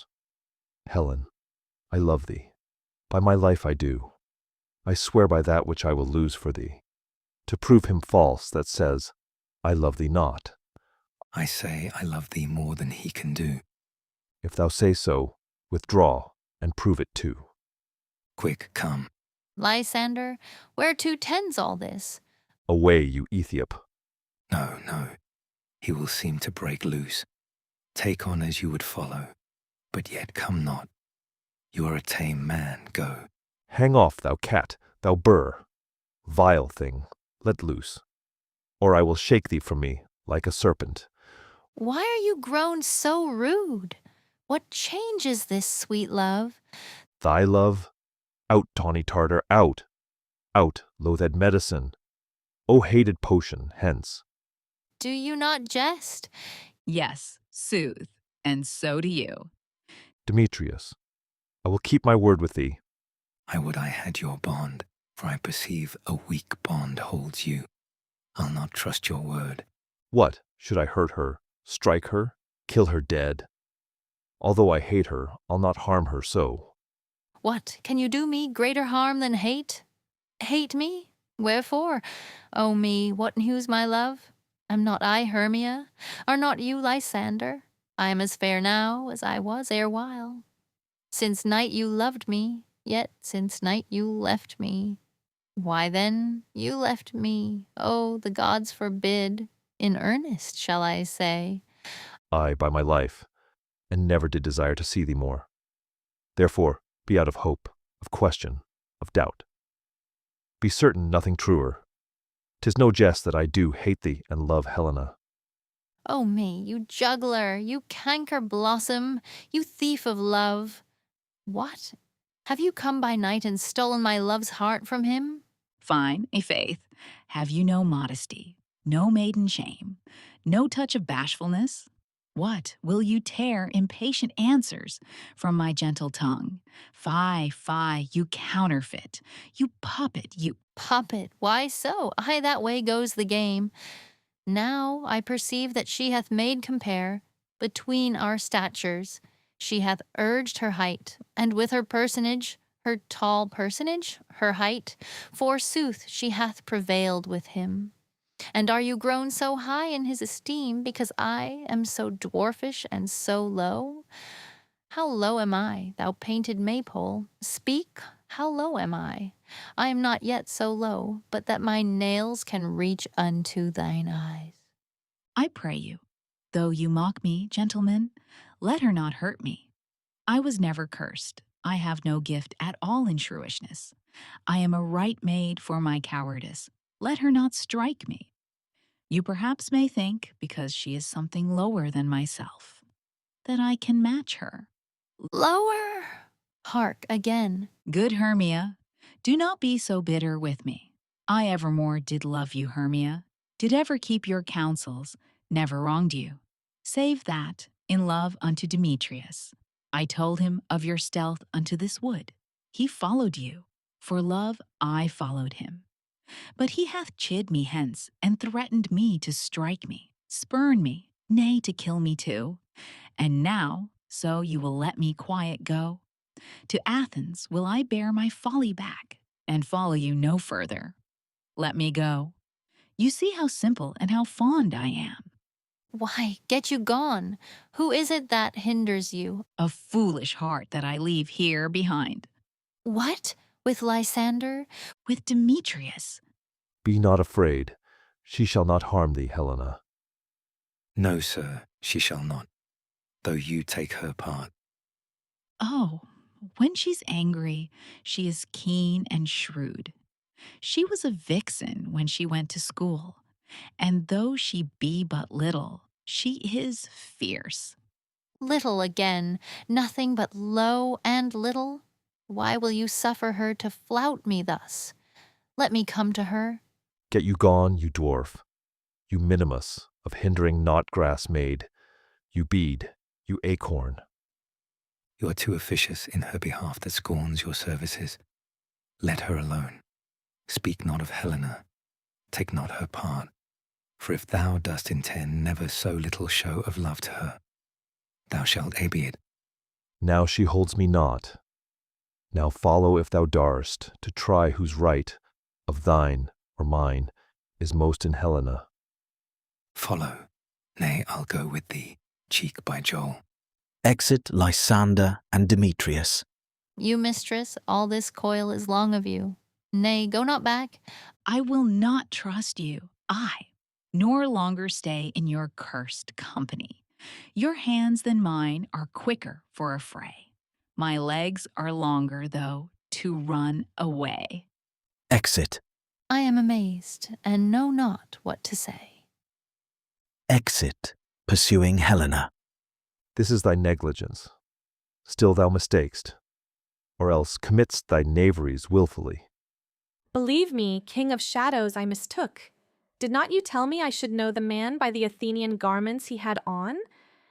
Helen, I love thee. By my life I do. I swear by that which I will lose for thee, to prove him false that says, I love thee not. I say I love thee more than he can do. If thou say so, withdraw and prove it too. Quick, come. Lysander, whereto tends all this? Away, you Ethiop. No, no. He will seem to break loose. Take on as you would follow, but yet come not. You are a tame man, go. Hang off, thou cat, thou burr. Vile thing, let loose. Or I will shake thee from me like a serpent. Why are you grown so rude? What change is this, sweet love? Thy love? Out, tawny Tartar, out! Out, loathed medicine! O hated potion, hence! Do you not jest? Yes, sooth, and so do you. Demetrius, I will keep my word with thee. I would I had your bond, for I perceive a weak bond holds you. I'll not trust your word. What, should I hurt her, strike her, kill her dead? Although I hate her, I'll not harm her so. What, can you do me greater harm than hate? Hate me? Wherefore? O me, what news, my love? Am not I Hermia? Are not you Lysander? I am as fair now as I was erewhile. Since night you loved me, yet since night you left me. Why then, you left me, oh, the gods forbid. In earnest, shall I say? I, by my life, and never did desire to see thee more. Therefore, be out of hope, of question, of doubt. Be certain nothing truer. 'Tis no jest that I do hate thee and love Helena. Oh me, you juggler, you canker blossom, you thief of love. What? Have you come by night and stolen my love's heart from him? Fine, a faith. Have you no modesty, no maiden shame, no touch of bashfulness? What, will you tear impatient answers from my gentle tongue? Fie, fie, you counterfeit, you puppet, you— Puppet, why so? Aye, that way goes the game. Now I perceive that she hath made compare between our statures. She hath urged her height, and with her personage, her tall personage, her height, forsooth she hath prevailed with him. And are you grown so high in his esteem because I am so dwarfish and so low? How low am I, thou painted maypole? Speak, how low am I? I am not yet so low, but that my nails can reach unto thine eyes. I pray you, though you mock me, gentlemen, let her not hurt me. I was never cursed. I have no gift at all in shrewishness. I am a right maid for my cowardice. Let her not strike me. You perhaps may think, because she is something lower than myself, that I can match her. Lower! Hark again. Good Hermia, do not be so bitter with me. I evermore did love you, Hermia, did ever keep your counsels, never wronged you, save that, in love unto Demetrius, I told him of your stealth unto this wood. He followed you. For love I followed him. But he hath chid me hence, and threatened me to strike me, spurn me, nay, to kill me too. And now, So you will let me quiet go? To Athens will I bear my folly back, and follow you no further. Let me go. You see how simple and how fond I am. Why, get you gone. Who is it that hinders you? A foolish heart that I leave here behind. What? With Lysander? With Demetrius? Be not afraid. She shall not harm thee, Helena. No, sir, she shall not, though you take her part. Oh, when she's angry, she is keen and shrewd. She was a vixen when she went to school, and though she be but little, she is fierce. Little again, nothing but low and little? Why will you suffer her to flout me thus? Let me come to her. Get you gone, you dwarf, you minimus, of hindering not grass made, you bead, you acorn. You are too officious in her behalf that scorns your services. Let her alone. Speak not of Helena. Take not her part. For if thou dost intend never so little show of love to her, thou shalt abate. Now she holds me not. Now follow if thou darst, to try whose right, of thine or mine, is most in Helena. Follow. Nay, I'll go with thee, cheek by jowl. Exit Lysander and Demetrius. You, mistress, all this coil is long of you. Nay, go not back. I will not trust you, nor longer stay in your cursed company. Your hands than mine are quicker for a fray. My legs are longer, though, to run away. Exit. I am amazed, and know not what to say. Exit, pursuing Helena. This is thy negligence. Still thou mistakest, or else committ'st thy knaveries wilfully. Believe me, king of shadows, I mistook. Did not you tell me I should know the man by the Athenian garments he had on?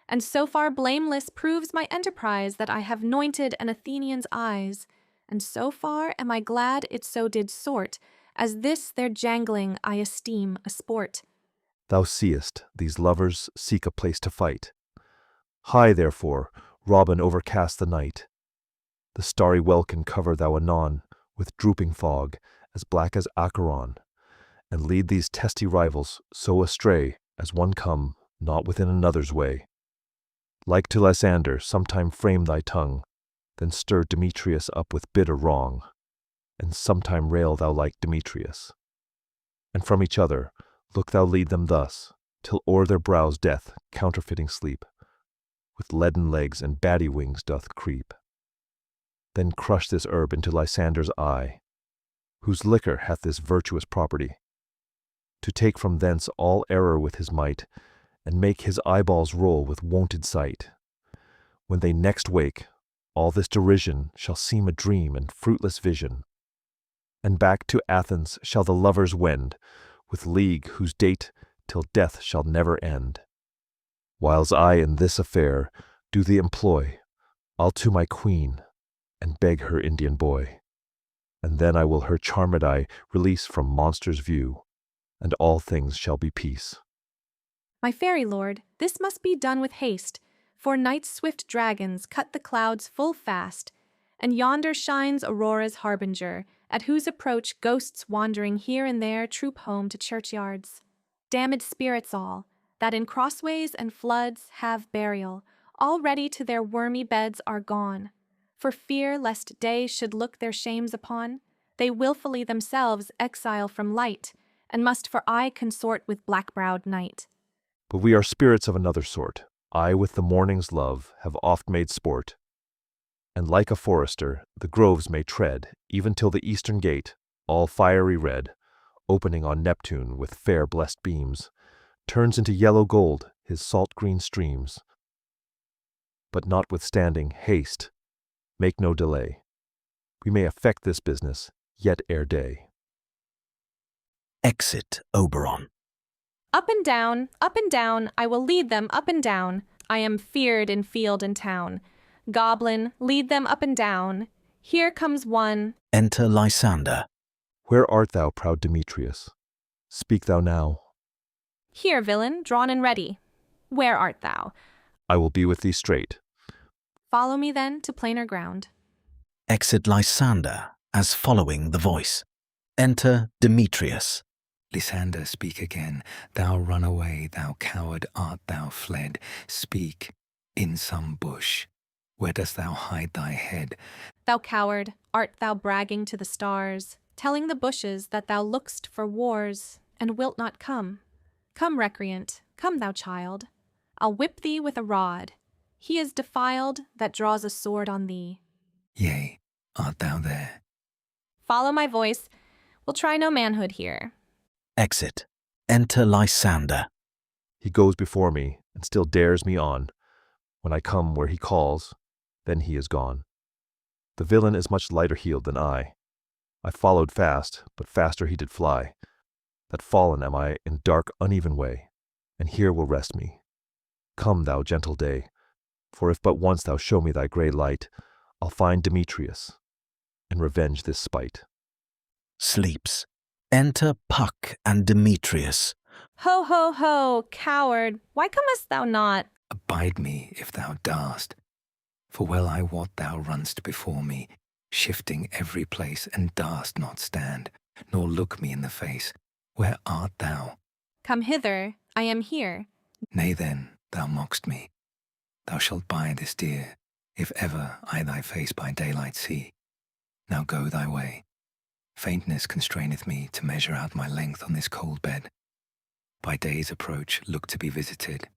And so far blameless proves my enterprise that I have anointed an Athenian's eyes. And so far am I glad it so did sort, as this their jangling I esteem a sport. Thou seest, these lovers seek a place to fight. High, therefore, Robin overcast the night. The starry welkin cover thou anon with drooping fog, as black as Acheron, and lead these testy rivals so astray as one come not within another's way. Like to Lysander, sometime frame thy tongue, then stir Demetrius up with bitter wrong, and sometime rail thou like Demetrius. And from each other look thou lead them thus, till o'er their brows death, counterfeiting sleep, with leaden legs and batty wings doth creep. Then crush this herb into Lysander's eye, whose liquor hath this virtuous property, to take from thence all error with his might, and make his eyeballs roll with wonted sight. When they next wake, all this derision shall seem a dream and fruitless vision. And back to Athens shall the lovers wend, with league whose date till death shall never end. Whiles I in this affair do thee employ, I'll to my queen, and beg her Indian boy. And then I will her charmed eye release from monsters' view, and all things shall be peace. My fairy lord, this must be done with haste, for night's swift dragons cut the clouds full fast, and yonder shines Aurora's harbinger, at whose approach ghosts wandering here and there troop home to churchyards. Damned spirits all, that in crossways and floods have burial, already to their wormy beds are gone. For fear lest day should look their shames upon, they wilfully themselves exile from light, and must for aye consort with black-browed night. But we are spirits of another sort. I with the morning's love have oft made sport, and like a forester the groves may tread, even till the eastern gate, all fiery red, opening on Neptune with fair blessed beams, turns into yellow gold his salt green streams. But notwithstanding, haste, make no delay. We may effect this business yet ere day. Exit Oberon. Up and down, I will lead them up and down. I am feared in field and town. Goblin, lead them up and down. Here comes one. Enter Lysander. Where art thou, proud Demetrius? Speak thou now. Here, villain, drawn and ready. Where art thou? I will be with thee straight. Follow me then to plainer ground. Exit Lysander as following the voice. Enter Demetrius. Lysander, speak again. Thou runaway, thou coward, art thou fled? Speak, in some bush. Where dost thou hide thy head? Thou coward, art thou bragging to the stars, telling the bushes that thou look'st for wars, and wilt not come? Come, recreant, come, thou child. I'll whip thee with a rod. He is defiled that draws a sword on thee. Yea, art thou there? Follow my voice. We'll try no manhood here. Exit. Enter Lysander. He goes before me and still dares me on. When I come where he calls, then he is gone. The villain is much lighter heeled than I. I followed fast, but faster he did fly. That fallen am I in dark, uneven way, and here will rest me. Come, thou gentle day, for if but once thou show me thy grey light, I'll find Demetrius, and revenge this spite. Sleeps. Enter Puck and Demetrius. Ho, ho, ho, coward, why comest thou not? Abide me, if thou darst. For well I wot thou run'st before me, shifting every place, and darst not stand, nor look me in the face. Where art thou? Come hither, I am here. Nay then, thou mock'st me. Thou shalt buy this dear, if ever I thy face by daylight see. Now go thy way. Faintness constraineth me to measure out my length on this cold bed. By day's approach look to be visited.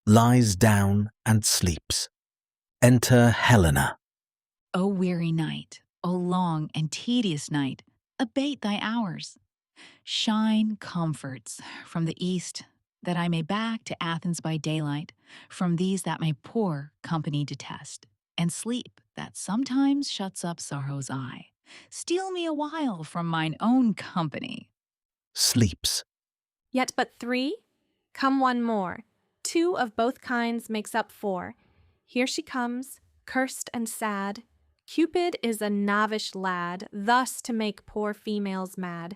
Lies down and sleeps. Enter Helena. O weary night, O long and tedious night, abate thy hours. Shine comforts from the east, that I may back to Athens by daylight, from these that my poor company detest, and sleep that sometimes shuts up sorrow's eye. Steal me a while from mine own company. Sleeps. Yet but 3? Come one more. 2 of both kinds makes up 4. Here she comes, cursed and sad. Cupid is a knavish lad, thus to make poor females mad.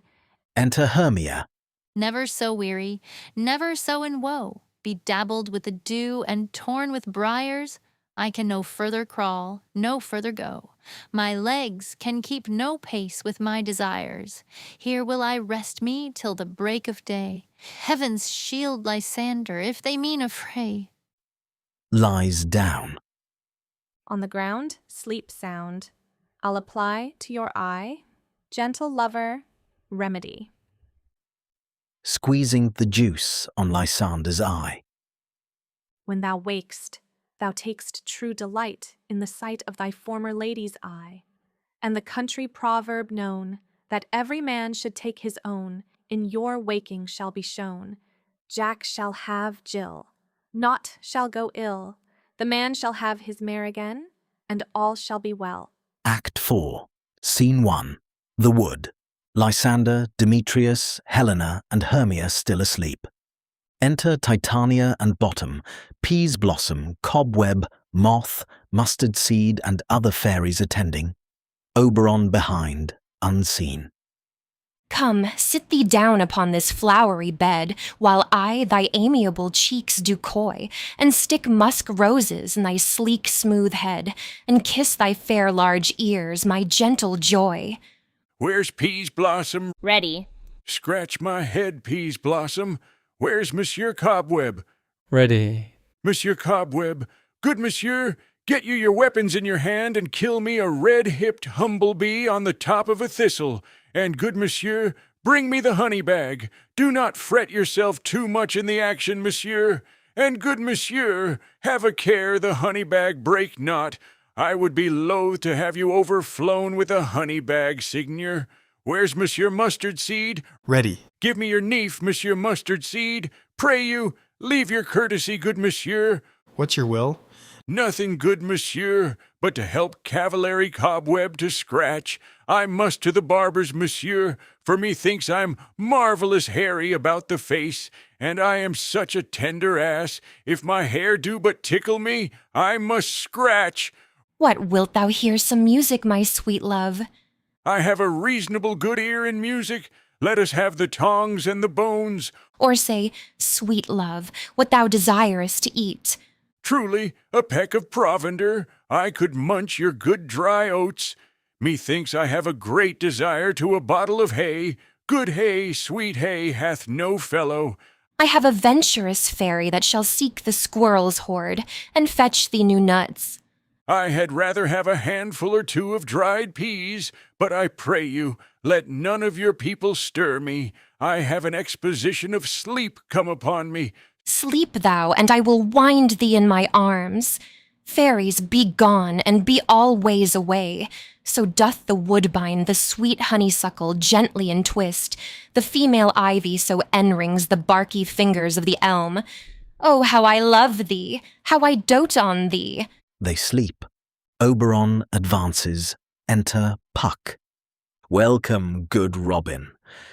Enter Hermia. Never so weary, never so in woe, bedabbled with the dew and torn with briars, I can no further crawl, no further go. My legs can keep no pace with my desires. Here will I rest me till the break of day. Heavens shield Lysander, if they mean a fray. Lies down. On the ground, sleep sound. I'll apply to your eye, gentle lover, remedy. Squeezing the juice on Lysander's eye. When thou wakest, thou takest true delight in the sight of thy former lady's eye, and the country proverb known, that every man should take his own, in your waking shall be shown. Jack shall have Jill, naught shall go ill, the man shall have his mare again, and all shall be well. Act 4. Scene 1. The Wood. Lysander, Demetrius, Helena, and Hermia still asleep. Enter Titania and Bottom, Peas Blossom, Cobweb, Moth, Mustard Seed, and other fairies attending. Oberon behind, unseen. Come, sit thee down upon this flowery bed, while I thy amiable cheeks do coy, and stick musk roses in thy sleek smooth head, and kiss thy fair large ears, my gentle joy. Where's Peas Blossom? Ready. Scratch my head, Peas Blossom. Where's Monsieur Cobweb? Ready. Monsieur Cobweb, good monsieur, get you your weapons in your hand and kill me a red-hipped humble-bee on the top of a thistle. And good monsieur, bring me the honey bag. Do not fret yourself too much in the action, monsieur. And good monsieur, have a care the honey bag break not. I would be loath to have you overflown with a honey bag, Signor. Where's Monsieur Mustard Seed? Ready. Give me your nief, Monsieur Mustard Seed. Pray you, leave your courtesy, good monsieur. What's your will? Nothing, good monsieur, but to help Cavallary Cobweb to scratch. I must to the barber's, monsieur, for methinks I'm marvellous hairy about the face, and I am such a tender ass, if my hair do but tickle me, I must scratch. What, wilt thou hear some music, my sweet love? I have a reasonable good ear in music. Let us have the tongs and the bones. Or say, sweet love, what thou desirest to eat. Truly, a peck of provender, I could munch your good dry oats. Methinks I have a great desire to a bottle of hay. Good hay, sweet hay, hath no fellow. I have a venturous fairy that shall seek the squirrel's hoard, and fetch thee new nuts. I had rather have a handful or two of dried peas, but I pray you, let none of your people stir me. I have an exposition of sleep come upon me. Sleep thou, and I will wind thee in my arms. Fairies, be gone, and be all ways away. So doth the woodbine the sweet honeysuckle gently entwist, the female ivy so enrings the barky fingers of the elm. Oh, how I love thee, how I dote on thee. They sleep. Oberon advances. Enter Puck. Welcome, good Robin.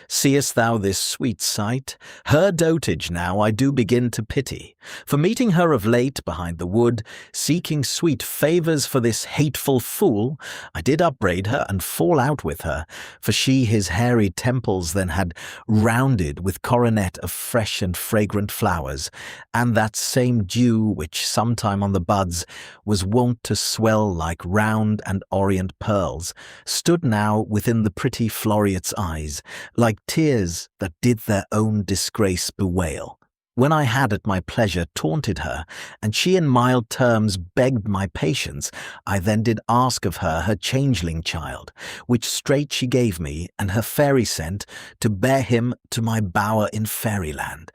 Seest thou this sweet sight? Her dotage now I do begin to pity, for meeting her of late behind the wood, seeking sweet favours for this hateful fool, I did upbraid her and fall out with her, for she his hairy temples then had rounded with coronet of fresh and fragrant flowers, and that same dew which sometime on the buds was wont to swell like round and orient pearls, stood now within the pretty Floriet's eyes, like tears that did their own disgrace bewail. When I had at my pleasure taunted her, and she in mild terms begged my patience, I then did ask of her her changeling child, which straight she gave me, and her fairy sent, to bear him to my bower in fairyland.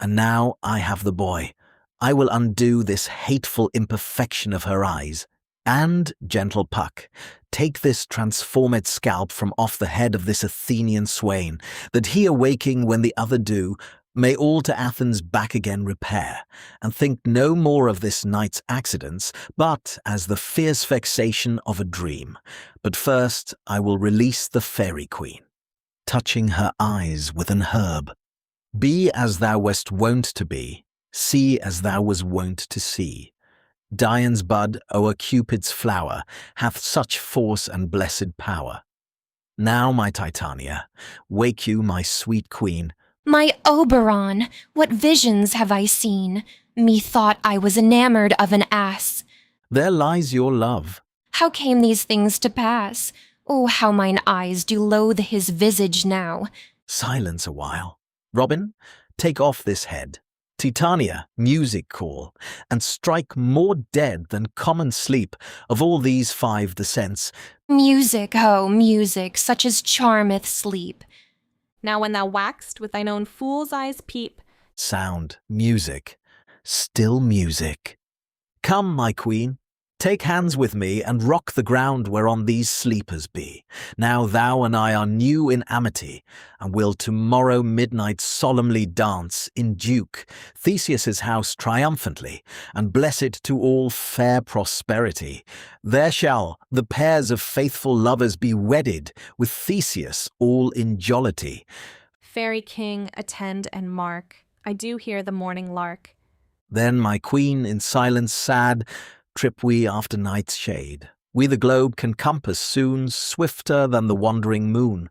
And now I have the boy. I will undo this hateful imperfection of her eyes. And, gentle Puck, take this transformed scalp from off the head of this Athenian swain, that he awaking when the other do, may all to Athens back again repair, and think no more of this night's accidents, but as the fierce vexation of a dream. But first I will release the fairy queen, touching her eyes with an herb. Be as thou wast wont to be, see as thou was wont to see. Dian's bud o'er Cupid's flower hath such force and blessed power. Now, my Titania, wake you, my sweet queen. My Oberon, what visions have I seen? Methought I was enamoured of an ass. There lies your love. How came these things to pass? Oh, how mine eyes do loathe his visage now. Silence a while. Robin, take off this head. Titania, music call, and strike more dead than common sleep of all these 5 the sense. Music, oh, music, such as charmeth sleep. Now when thou waxed with thine own fool's eyes peep. Sound, music, still music. Come, my queen, take hands with me and rock the ground whereon these sleepers be. Now thou and I are new in amity, and will tomorrow midnight solemnly dance in Duke Theseus's house triumphantly, and bless it to all fair prosperity. There shall the pairs of faithful lovers be wedded with Theseus all in jollity. Fairy king, attend and mark. I do hear the morning lark. Then, my queen, in silence sad, trip we after night's shade. We the globe can compass soon, swifter than the wandering moon.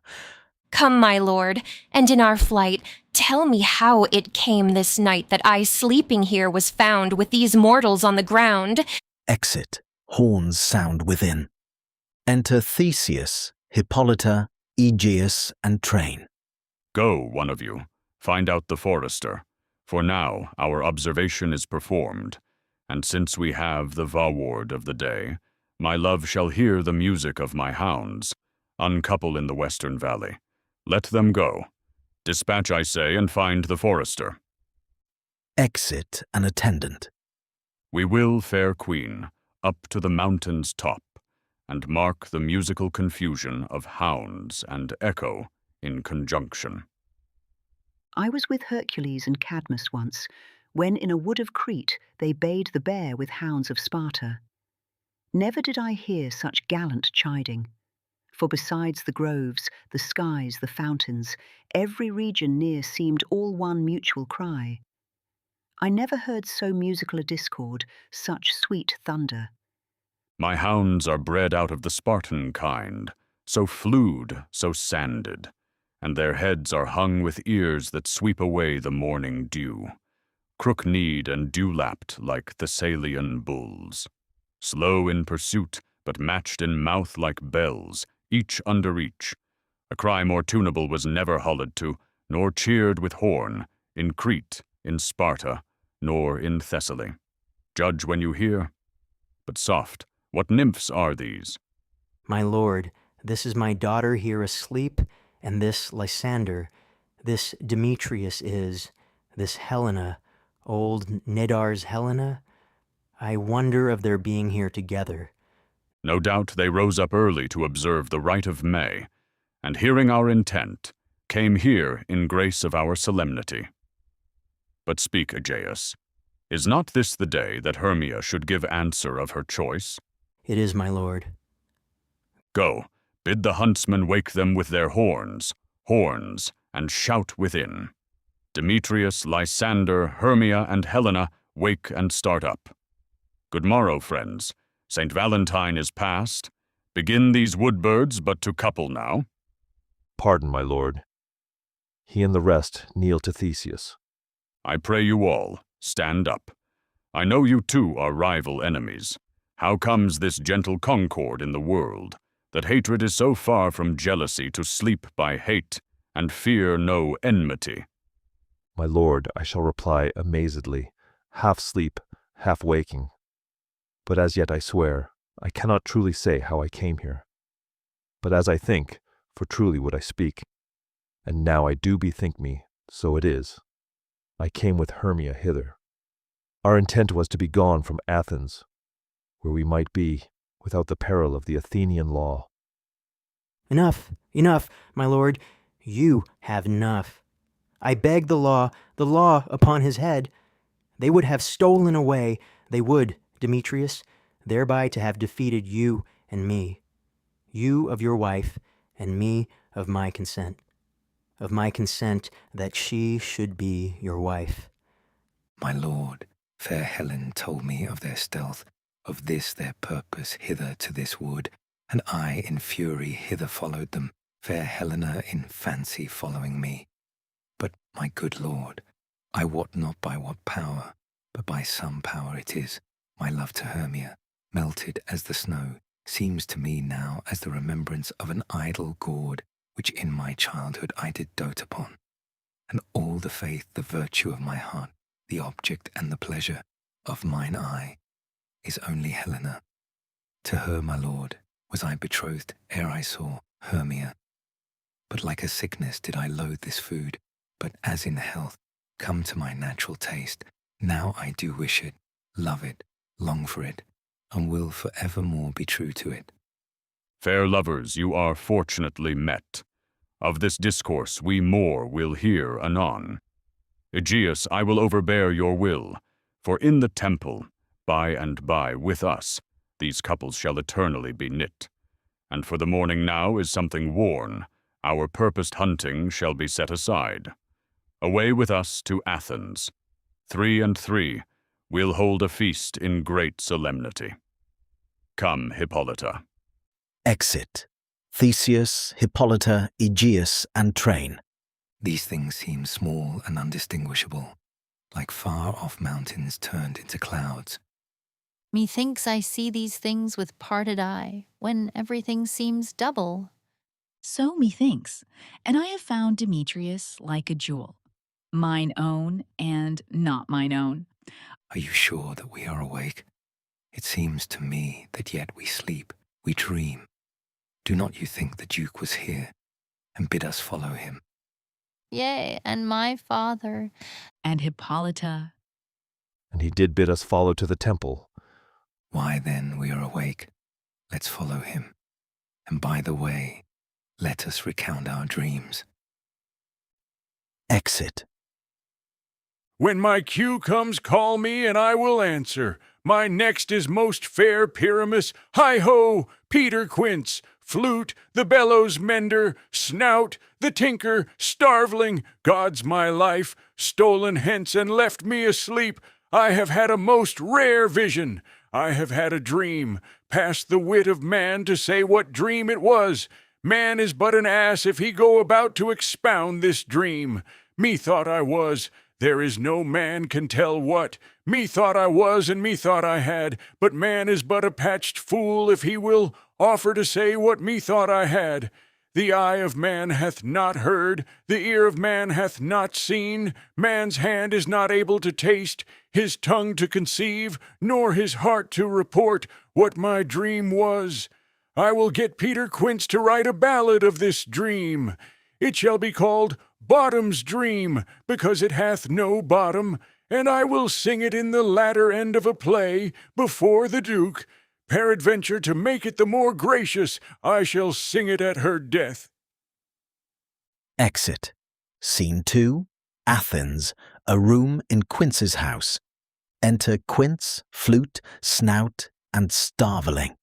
Come, my lord, and in our flight, tell me how it came this night that I sleeping here was found with these mortals on the ground. Exit, horns sound within. Enter Theseus, Hippolyta, Aegeus, and train. Go, one of you, find out the forester, for now our observation is performed. And since we have the vaward of the day, my love shall hear the music of my hounds. Uncouple in the western valley. Let them go. Dispatch, I say, and find the forester. Exit an attendant. We will, fair queen, up to the mountain's top, and mark the musical confusion of hounds and echo in conjunction. I was with Hercules and Cadmus once, when in a wood of Crete they bayed the bear with hounds of Sparta. Never did I hear such gallant chiding, for besides the groves, the skies, the fountains, every region near seemed all one mutual cry. I never heard so musical a discord, such sweet thunder. My hounds are bred out of the Spartan kind, so flued, so sanded, and their heads are hung with ears that sweep away the morning dew. crook-kneed and dew-lapped like Thessalian bulls. Slow in pursuit, but matched in mouth like bells, each under each. A cry more tunable was never hollowed to, nor cheered with horn, in Crete, in Sparta, nor in Thessaly. Judge when you hear. But soft, what nymphs are these? My lord, this is my daughter here asleep, and this Lysander. This Demetrius is, this Helena, old Nidar's Helena. I wonder of their being here together. No doubt they rose up early to observe the rite of May, and hearing our intent, came here in grace of our solemnity. But speak, Aegeus, is not this the day that Hermia should give answer of her choice? It is, my lord. Go, bid the huntsmen wake them with their horns, and shout within. Demetrius, Lysander, Hermia, and Helena, wake and start up. Good morrow, friends. St. Valentine is past. Begin these wood-birds but to couple now. Pardon, my lord. He and the rest kneel to Theseus. I pray you all, stand up. I know you two are rival enemies. How comes this gentle concord in the world, that hatred is so far from jealousy to sleep by hate, and fear no enmity? My lord, I shall reply amazedly, half sleep, half waking. But as yet I swear, I cannot truly say how I came here. But as I think, for truly would I speak, and now I do bethink me, so it is. I came with Hermia hither. Our intent was to be gone from Athens, where we might be without the peril of the Athenian law. Enough, enough, my lord. You have enough. I beg the law upon his head. They would have stolen away, they would, Demetrius, thereby to have defeated you and me. You of your wife, and me of my consent. Of my consent that she should be your wife. My lord, fair Helen told me of their stealth, of this their purpose hither to this wood, and I in fury hither followed them, fair Helena in fancy following me. But, my good lord, I wot not by what power, but by some power it is, my love to Hermia, melted as the snow, seems to me now as the remembrance of an idle gaud, which in my childhood I did dote upon, and all the faith, the virtue of my heart, the object and the pleasure of mine eye, is only Helena. To her, my lord, was I betrothed ere I saw Hermia. But like a sickness did I loathe this food, but as in health, come to my natural taste, now I do wish it, love it, long for it, and will for evermore be true to it. Fair lovers, you are fortunately met. Of this discourse we more will hear anon. Aegeus, I will overbear your will, for in the temple, by and by with us, these couples shall eternally be knit. And for the morning now is something worn, our purposed hunting shall be set aside. Away with us to Athens. 3 and 3, we'll hold a feast in great solemnity. Come, Hippolyta. Exit. Theseus, Hippolyta, Aegeus, and train. These things seem small and undistinguishable, like far-off mountains turned into clouds. Methinks I see these things with parted eye, when everything seems double. So methinks, and I have found Demetrius like a jewel, mine own and not mine own. Are you sure that we are awake? It seems to me that yet we sleep, we dream. Do not you think the Duke was here, and bid us follow him? Yea, and my father. And Hippolyta. And he did bid us follow to the temple. Why then we are awake. Let's follow him. And by the way, let us recount our dreams. Exit. When my cue comes, call me, and I will answer. My next is most fair Pyramus. Hi-ho, Peter Quince, flute, the bellows mender, snout, the tinker, starveling, God's my life, stolen hence and left me asleep. I have had a most rare vision. I have had a dream, past the wit of man to say what dream it was. Man is but an ass if he go about to expound this dream. Methought I was There is no man can tell what. Methought I was, and methought I had, but man is but a patched fool if he will offer to say what methought I had. The eye of man hath not heard, the ear of man hath not seen, man's hand is not able to taste, his tongue to conceive, nor his heart to report what my dream was. I will get Peter Quince to write a ballad of this dream. It shall be called Bottom's Dream, because it hath no bottom, and I will sing it in the latter end of a play, before the Duke. Peradventure, to make it the more gracious, I shall sing it at her death. Exit. Scene 2. Athens. A room in Quince's house. Enter Quince, flute, snout, and starveling.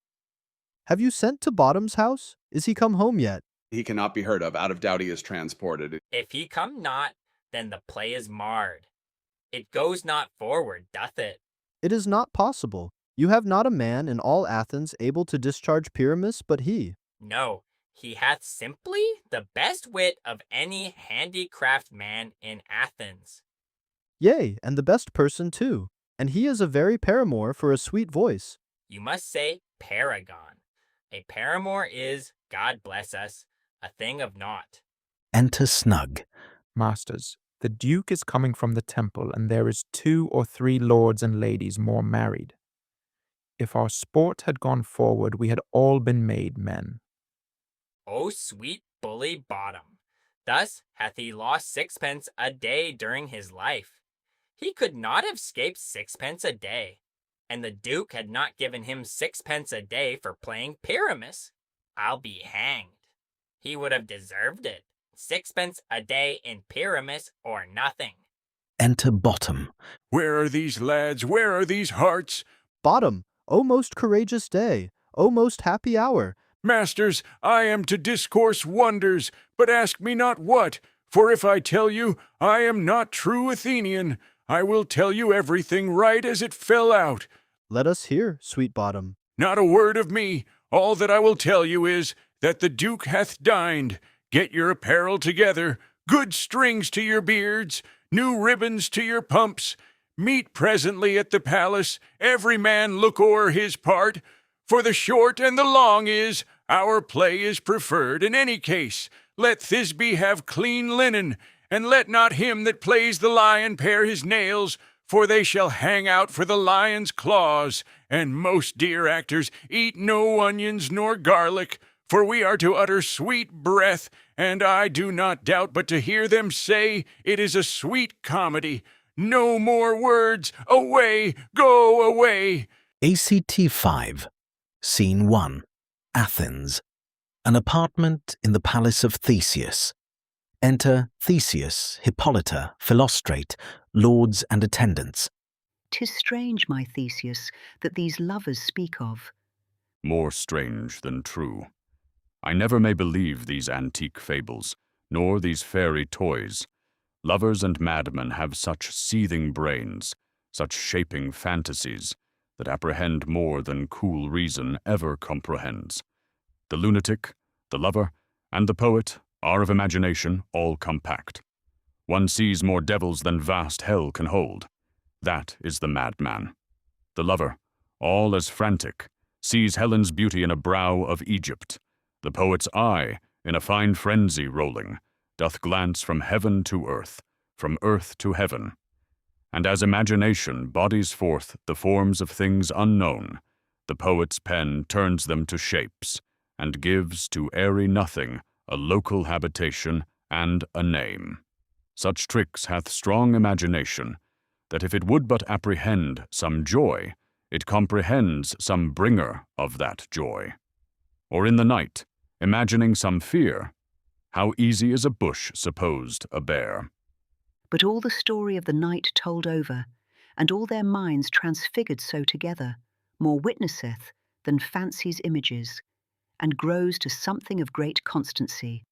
Have you sent to Bottom's house? Is he come home yet? He cannot be heard of. Out of doubt he is transported. If he come not, then the play is marred. It goes not forward, doth it? It is not possible. You have not a man in all Athens able to discharge Pyramus but he. No, he hath simply the best wit of any handicraft man in Athens. Yea, and the best person too. And he is a very paramour for a sweet voice. You must say paragon. A paramour is, God bless us, a thing of naught. Enter Snug. Masters, the Duke is coming from the temple, and there is 2 or 3 lords and ladies more married. If our sport had gone forward, we had all been made men. O sweet bully Bottom! Thus hath he lost 6 pence a day during his life. He could not have scaped 6 pence a day, and the Duke had not given him 6 pence a day for playing Pyramus. I'll be hanged. He would have deserved it. 6 pence a day in Pyramus or nothing. Enter Bottom. Where are these lads? Where are these hearts? Bottom, O most courageous day, O most happy hour. Masters, I am to discourse wonders, but ask me not what, for if I tell you, I am not true Athenian. I will tell you everything right as it fell out. Let us hear, sweet Bottom. Not a word of me. All that I will tell you is that the Duke hath dined. Get your apparel together, good strings to your beards, new ribbons to your pumps. Meet presently at the palace, every man look o'er his part. For the short and the long is, our play is preferred in any case. Let Thisbe have clean linen, and let not him that plays the lion pare his nails, for they shall hang out for the lion's claws. And most dear actors, eat no onions nor garlic, for we are to utter sweet breath, and I do not doubt but to hear them say it is a sweet comedy. No more words. Away, go away. ACT 5. Scene 1. Athens. An apartment in the palace of Theseus. Enter Theseus, Hippolyta, Philostrate, lords and attendants. 'Tis strange, my Theseus, that these lovers speak of. More strange than true. I never may believe these antique fables, nor these fairy toys. Lovers and madmen have such seething brains, such shaping fantasies, that apprehend more than cool reason ever comprehends. The lunatic, the lover, and the poet are of imagination all compact. One sees more devils than vast hell can hold. That is the madman. The lover, all as frantic, sees Helen's beauty in a brow of Egypt. The poet's eye, in a fine frenzy rolling, doth glance from heaven to earth, from earth to heaven. And as imagination bodies forth the forms of things unknown, the poet's pen turns them to shapes, and gives to airy nothing a local habitation and a name. Such tricks hath strong imagination, that if it would but apprehend some joy, it comprehends some bringer of that joy. Or in the night, imagining some fear, how easy is a bush supposed a bear. But all the story of the night told over, and all their minds transfigured so together, more witnesseth than fancy's images, and grows to something of great constancy,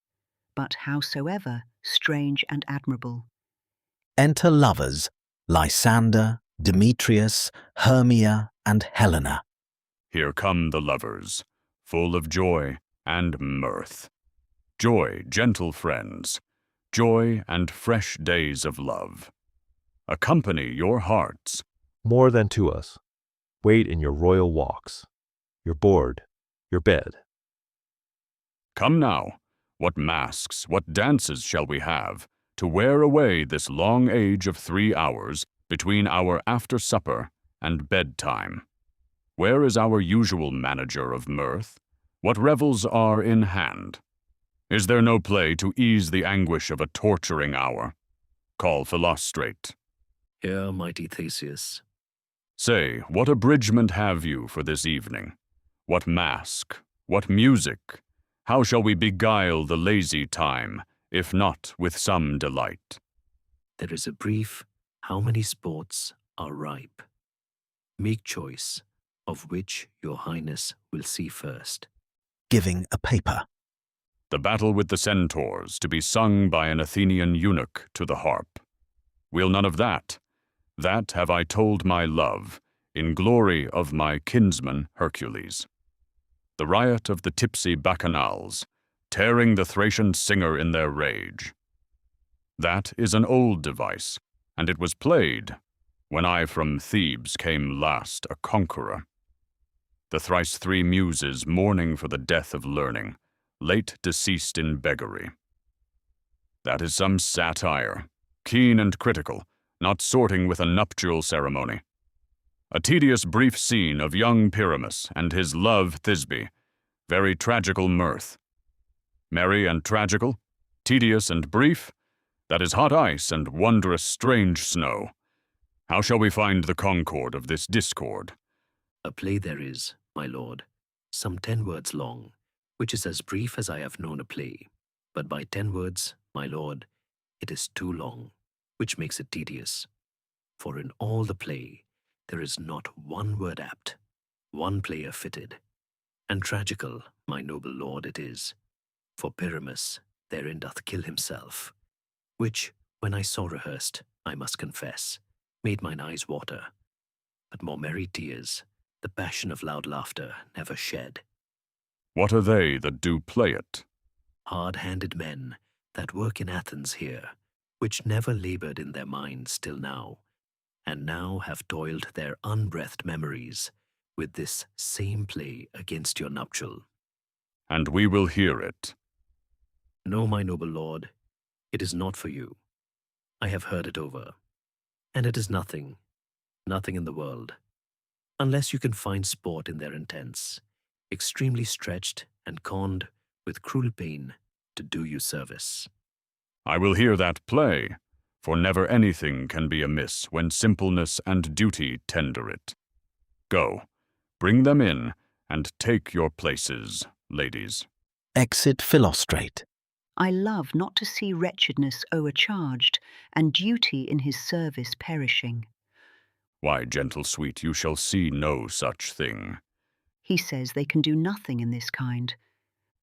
but howsoever strange and admirable. Enter lovers, Lysander, Demetrius, Hermia, and Helena. Here come the lovers, full of joy and mirth. Joy, gentle friends, joy and fresh days of love. accompany your hearts. More than to us. Wait in your royal walks, your board, your bed. Come now, what masks, what dances shall we have, to wear away this long age of 3 hours between our after-supper and bedtime? Where is our usual manager of mirth? What revels are in hand? Is there no play to ease the anguish of a torturing hour? Call Philostrate. Here, mighty Theseus. Say, what abridgment have you for this evening? What mask? What music? How shall we beguile the lazy time, if not with some delight? There is a brief, how many sports are ripe? Make choice, of which your highness will see first. Giving a paper. The battle with the centaurs, to be sung by an Athenian eunuch to the harp. Will none of that? That have I told my love, in glory of my kinsman Hercules. The riot of the tipsy bacchanals, tearing the Thracian singer in their rage. That is an old device, and it was played when I from Thebes came last a conqueror. The thrice 3 muses mourning for the death of learning, late deceased in beggary. That is some satire, keen and critical, not sorting with a nuptial ceremony. A tedious brief scene of young Pyramus and his love Thisbe, very tragical mirth. Merry and tragical, tedious and brief, that is hot ice and wondrous strange snow. How shall we find the concord of this discord? A play there is, my lord, some 10 words long, which is as brief as I have known a play. But by 10 words, my lord, it is too long, which makes it tedious. For in all the play, there is not 1 word apt, 1 player fitted. And tragical, my noble lord, it is. For Pyramus therein doth kill himself, which, when I saw rehearsed, I must confess, made mine eyes water. But more merry tears, the passion of loud laughter, never shed. What are they that do play it? Hard-handed men that work in Athens here, which never labored in their minds till now, and now have toiled their unbreathed memories with this same play against your nuptial. And we will hear it. No, my noble lord, it is not for you. I have heard it over, and it is nothing, nothing in the world, unless you can find sport in their intents, extremely stretched and conned with cruel pain to do you service. I will hear that play, for never anything can be amiss when simpleness and duty tender it. Go, bring them in, and take your places, ladies. Exit Philostrate. I love not to see wretchedness o'ercharged, and duty in his service perishing. Why, gentle sweet, you shall see no such thing. He says they can do nothing in this kind.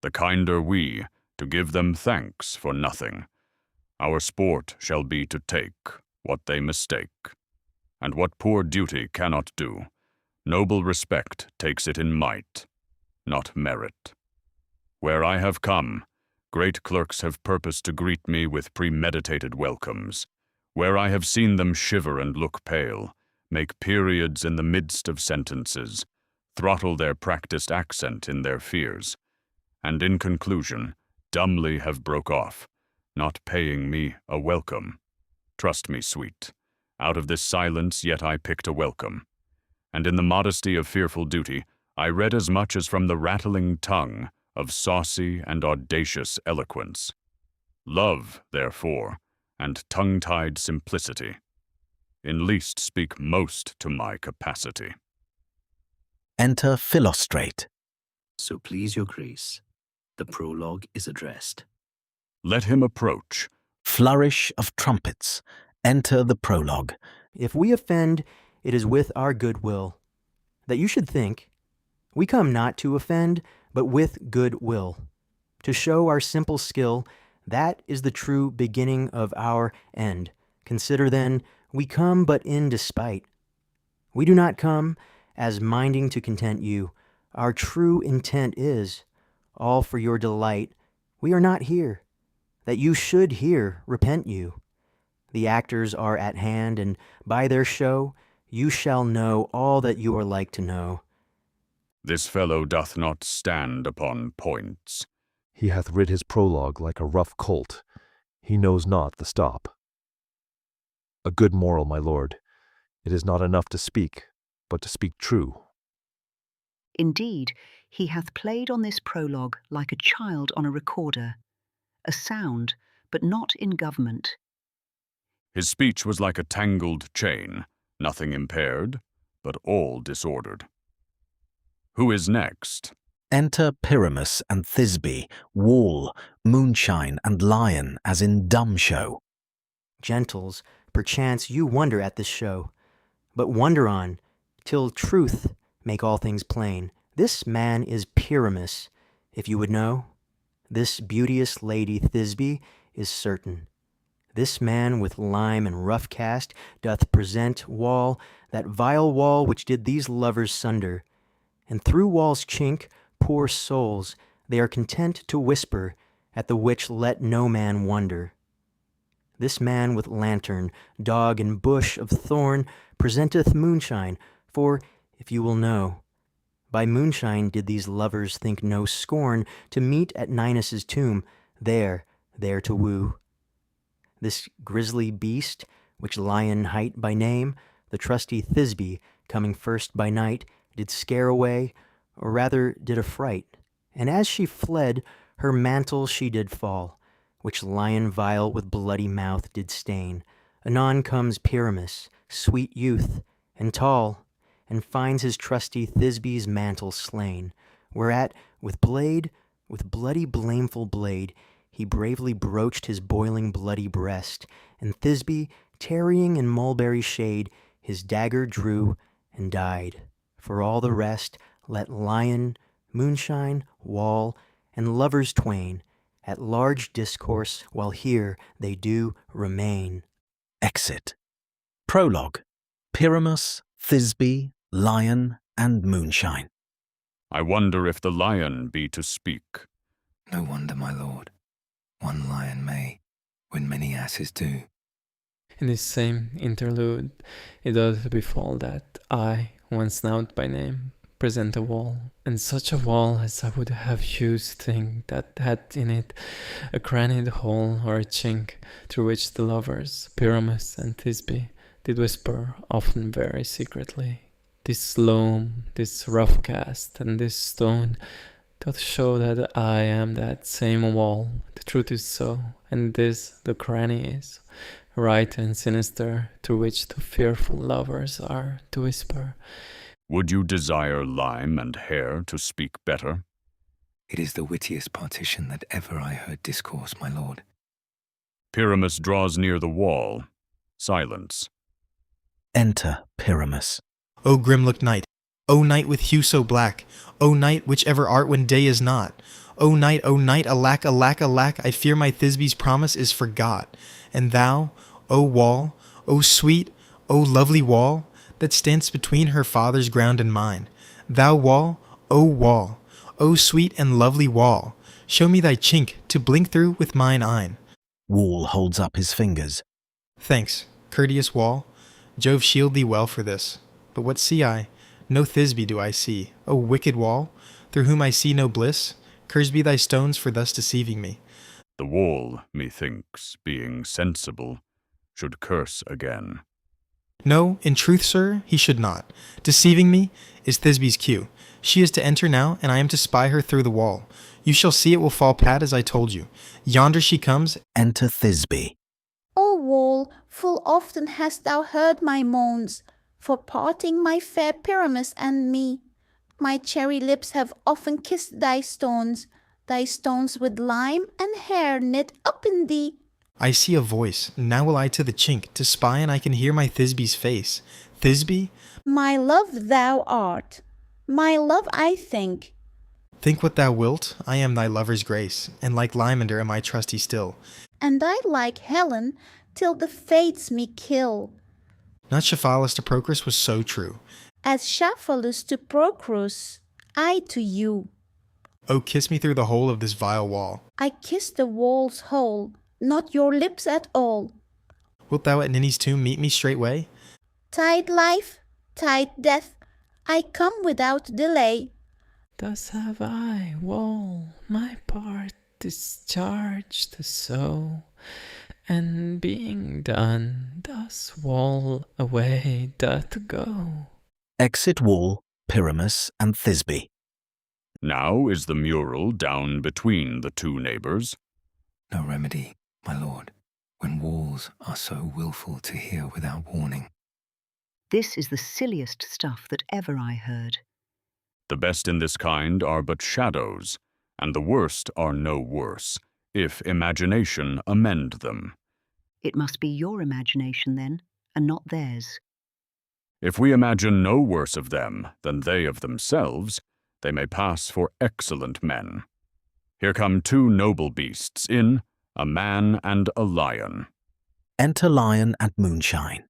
The kinder we, to give them thanks for nothing. Our sport shall be to take what they mistake. And what poor duty cannot do, noble respect takes it in might, not merit. Where I have come, great clerks have purposed to greet me with premeditated welcomes. Where I have seen them shiver and look pale, make periods in the midst of sentences, throttle their practiced accent in their fears, and in conclusion, dumbly have broke off, not paying me a welcome. Trust me, sweet, out of this silence yet I picked a welcome, and in the modesty of fearful duty, I read as much as from the rattling tongue of saucy and audacious eloquence. Love, therefore, and tongue-tied simplicity, in least speak most to my capacity. Enter Philostrate. So please your grace, the prologue is addressed. Let him approach. Flourish of trumpets. Enter the prologue. If we offend, it is with our good will. That you should think, we come not to offend, but with good will. To show our simple skill, that is the true beginning of our end. Consider then, we come but in despite. We do not come as minding to content you. Our true intent is, all for your delight. We are not here, that you should here repent you. The actors are at hand, and by their show you shall know all that you are like to know. This fellow doth not stand upon points. He hath rid his prologue like a rough colt. He knows not the stop. A good moral, my lord. It is not enough to speak, but to speak true. Indeed, he hath played on this prologue like a child on a recorder, a sound, but not in government. His speech was like a tangled chain, nothing impaired, but all disordered. Who is next? Enter Pyramus and Thisbe, Wall, Moonshine, and Lion, as in dumb show. Gentles, perchance you wonder at this show, but wonder on, till truth make all things plain. This man is Pyramus, if you would know. This beauteous lady Thisbe is certain. This man with lime and rough cast doth present Wall, that vile wall which did these lovers sunder. And through Wall's chink, poor souls, they are content to whisper, at the which let no man wonder. This man with lantern, dog, and bush of thorn presenteth moonshine, for, if you will know, by moonshine did these lovers think no scorn to meet at Ninus' tomb, there to woo. This grisly beast, which Lion hight by name, the trusty Thisbe, coming first by night, did scare away, or rather did affright, and as she fled, her mantle she did fall, which Lion vile with bloody mouth did stain. Anon comes Pyramus, sweet youth, and tall, and finds his trusty Thisbe's mantle slain, whereat, with bloody blameful blade, he bravely broached his boiling bloody breast, and Thisbe, tarrying in mulberry shade, his dagger drew and died. For all the rest, let Lion, Moonshine, Wall, and lovers twain at large discourse while here they do remain. Exit. Prologue. Pyramus, Thisbe, Lion, and Moonshine. I wonder if the lion be to speak. No wonder, my lord. One lion may, when many asses do. In this same interlude, it doth befall that I, one Snout by name, present a wall, and such a wall as I would have used think that had in it a crannied hole or a chink, through which the lovers, Pyramus and Thisbe, did whisper, often very secretly. This loam, this rough cast, and this stone doth show that I am that same wall. The truth is so, and this the cranny is, right and sinister, through which the fearful lovers are to whisper. Would you desire lime and hair to speak better? It is the wittiest partition that ever I heard discourse, my lord. Pyramus draws near the wall. Silence. Enter Pyramus. O grim-looked night, O night with hue so black, O night whichever art when day is not. O night, alack, alack, alack, I fear my Thisbe's promise is forgot. And thou, O wall, O sweet, O lovely wall, that stands between her father's ground and mine. Thou wall, O sweet and lovely wall, show me thy chink to blink through with mine eyne. Wall holds up his fingers. Thanks, courteous wall. Jove shield thee well for this. But what see I? No Thisbe do I see. O wicked wall, through whom I see no bliss. Cursed be thy stones for thus deceiving me. The wall, methinks, being sensible, should curse again. No, in truth, sir, he should not. Deceiving me is Thisbe's cue. She is to enter now, and I am to spy her through the wall. You shall see it will fall pat as I told you. Yonder she comes. Enter Thisbe. O wall, full often hast thou heard my moans, for parting my fair Pyramus and me. My cherry lips have often kissed thy stones with lime and hair knit up in thee. I see a voice. Now will I to the chink, to spy, and I can hear my Thisbe's face. Thisbe? My love thou art. My love I think. Think what thou wilt. I am thy lover's grace, and like Lymander am I trusty still. And I like Helen, till the fates me kill. Not Shaphalus to Procrus was so true. As Shaphalus to Procrus, I to you. Oh, kiss me through the hole of this vile wall. I kiss the wall's hole, not your lips at all. Wilt thou at Ninny's tomb meet me straightway? Tide life, tide death, I come without delay. Thus have I, Wall, my part discharged so, and being done, thus Wall away doth go. Exit Wall, Pyramus, and Thisbe. Now is the mural down between the two neighbors. No remedy, my lord, when walls are so wilful to hear without warning. This is the silliest stuff that ever I heard. The best in this kind are but shadows, and the worst are no worse, if imagination amend them. It must be your imagination, then, and not theirs. If we imagine no worse of them than they of themselves, they may pass for excellent men. Here come two noble beasts in, a man and a lion. Enter Lion and Moonshine.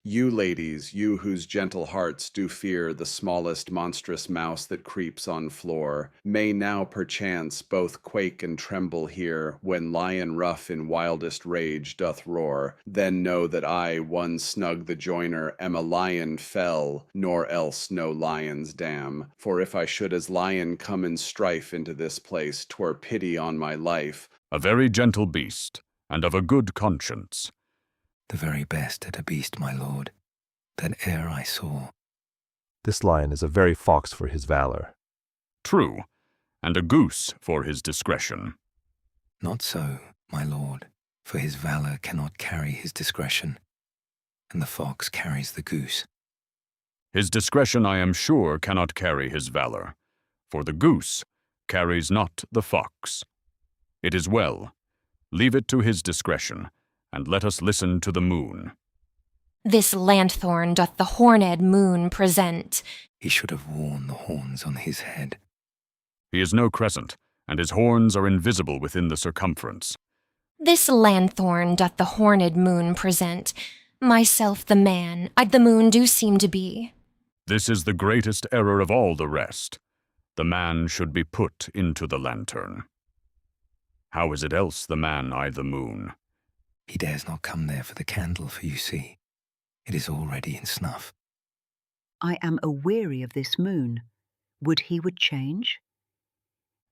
You ladies, you whose gentle hearts do fear the smallest monstrous mouse that creeps on floor, may now perchance both quake and tremble here, when lion rough in wildest rage doth roar. Then know that I, one snug the joiner, am a lion fell, nor else no lion's dam. For if I should as lion come in strife into this place, 'twere pity on my life. A very gentle beast, and of a good conscience. The very best at a beast, my lord, that e'er I saw. This lion is a very fox for his valor. True, and a goose for his discretion. Not so, my lord, for his valor cannot carry his discretion, and the fox carries the goose. His discretion, I am sure, cannot carry his valor, for the goose carries not the fox. It is well. Leave it to his discretion, and let us listen to the moon. This lanthorn doth the horned moon present. He should have worn the horns on his head. He is no crescent, and his horns are invisible within the circumference. This lanthorn doth the horned moon present. Myself the man, I'd the moon do seem to be. This is the greatest error of all the rest. The man should be put into the lantern. How is it else the man I the moon? He dares not come there for the candle, for you see, it is already in snuff. I am aweary of this moon. Would he would change?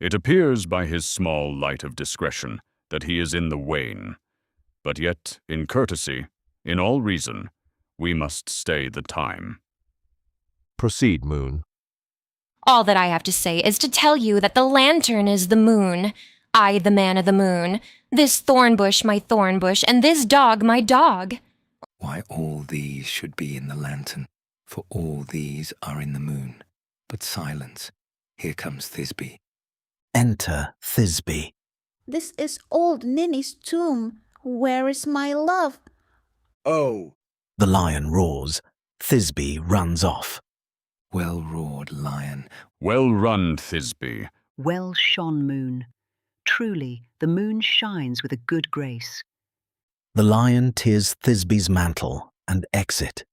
It appears by his small light of discretion that he is in the wane. But yet, in courtesy, in all reason, we must stay the time. Proceed, Moon. All that I have to say is to tell you that the lantern is the moon. I the man of the moon. This thorn bush my thorn bush, and this dog my dog. Why all these should be in the lantern, for all these are in the moon. But silence, here comes Thisbe. Enter Thisbe. This is old Ninny's tomb. Where is my love? Oh! The lion roars. Thisbe runs off. Well roared, lion. Well run, Thisbe. Well shone, moon. Truly, the moon shines with a good grace. The lion tears Thisbe's mantle and exit.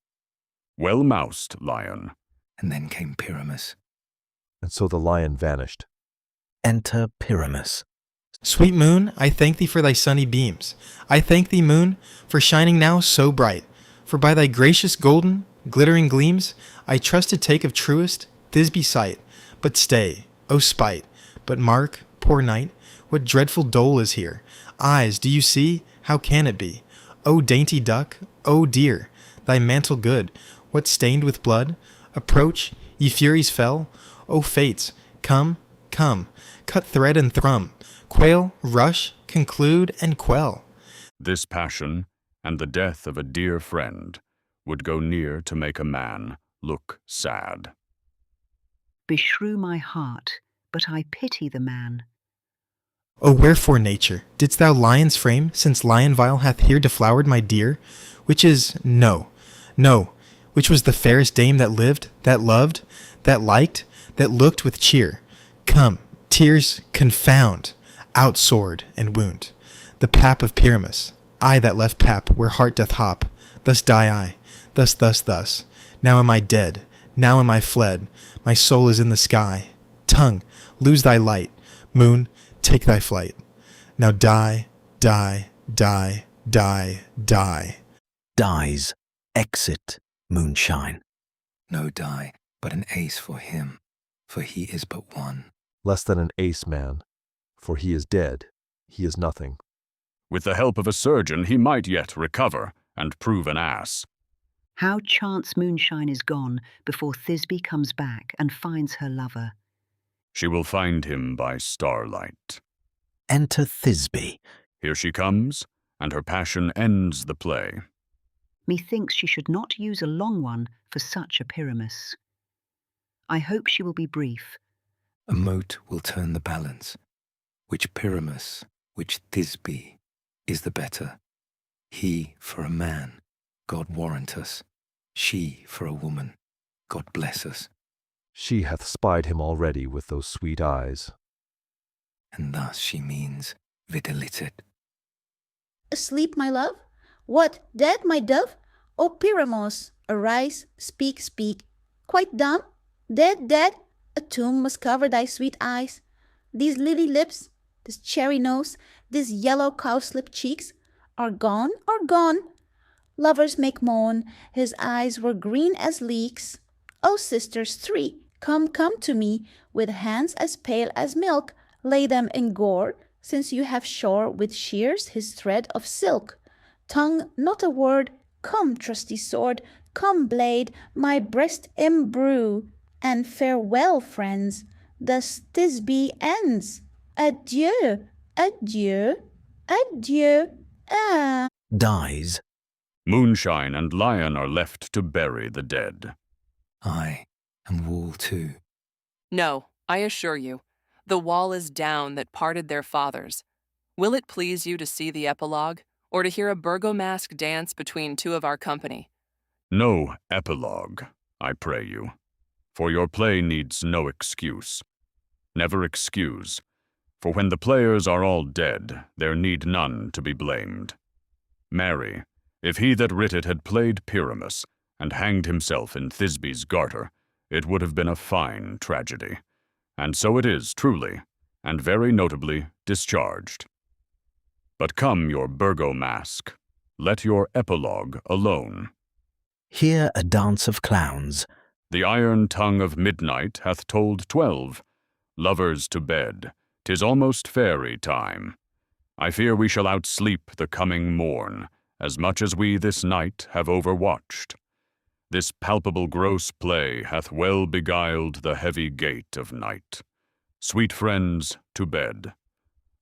Well moused, lion. And then came Pyramus. And so the lion vanished. Enter Pyramus. Sweet moon, I thank thee for thy sunny beams. I thank thee, moon, for shining now so bright. For by thy gracious golden, glittering gleams, I trust to take of truest Thisbe sight. But stay, O spite, but mark, poor knight, what dreadful dole is here. Eyes, do you see? How can it be? O dainty duck, O dear, thy mantle good, what stained with blood? Approach, ye furies fell. O fates, come, come, cut thread and thrum, quail, rush, conclude, and quell. This passion, and the death of a dear friend, would go near to make a man look sad. Beshrew my heart, but I pity the man. O wherefore, nature, didst thou lion's frame, since lion vile hath here deflowered my dear? Which is, no, which was the fairest dame that lived, that loved, that liked, that looked with cheer? Come, tears, confound, out sword and wound. The pap of Pyramus, I that left pap where heart doth hop, thus die I, thus. Now am I dead, now am I fled, my soul is in the sky. Tongue, lose thy light, moon, take thy flight. Now die, die, die, die, die. Dies. Exit. Moonshine. No die, but an ace for him, for he is but one. Less than an ace man, for he is dead, he is nothing. With the help of a surgeon, he might yet recover and prove an ass. How chance Moonshine is gone before Thisbe comes back and finds her lover. She will find him by starlight. Enter Thisbe. Here she comes, and her passion ends the play. Methinks she should not use a long one for such a Pyramus. I hope she will be brief. A mote will turn the balance. Which Pyramus, which Thisbe, is the better? He for a man, God warrant us. She for a woman, God bless us. She hath spied him already with those sweet eyes. And thus she means videlicet. Asleep, my love? What, dead, my dove? O Pyramos, arise, speak, speak. Quite dumb? Dead, dead? A tomb must cover thy sweet eyes. These lily lips, this cherry nose, these yellow cowslip cheeks, are gone, are gone. Lovers make moan, his eyes were green as leeks. O sisters three, come, come to me, with hands as pale as milk, lay them in gore, since you have shore with shears his thread of silk. Tongue, not a word, come, trusty sword, come, blade, my breast imbrue, and farewell, friends, thus Thisbe ends. Adieu, adieu, adieu, ah. Dies. Moonshine and Lion are left to bury the dead. Aye, and Wall too. No, I assure you, the wall is down that parted their fathers. Will it please you to see the epilogue, or to hear a burgomask dance between two of our company? No epilogue, I pray you, for your play needs no excuse. Never excuse, for when the players are all dead, there need none to be blamed. Marry, if he that writ it had played Pyramus, and hanged himself in Thisbe's garter, it would have been a fine tragedy. And so it is, truly, and very notably discharged. But come your burgomask, let your epilogue alone. Here a dance of clowns. The iron tongue of midnight hath told 12. Lovers to bed, 'tis almost fairy time. I fear we shall outsleep the coming morn, as much as we this night have overwatched. This palpable gross play hath well beguiled the heavy gait of night. Sweet friends, to bed.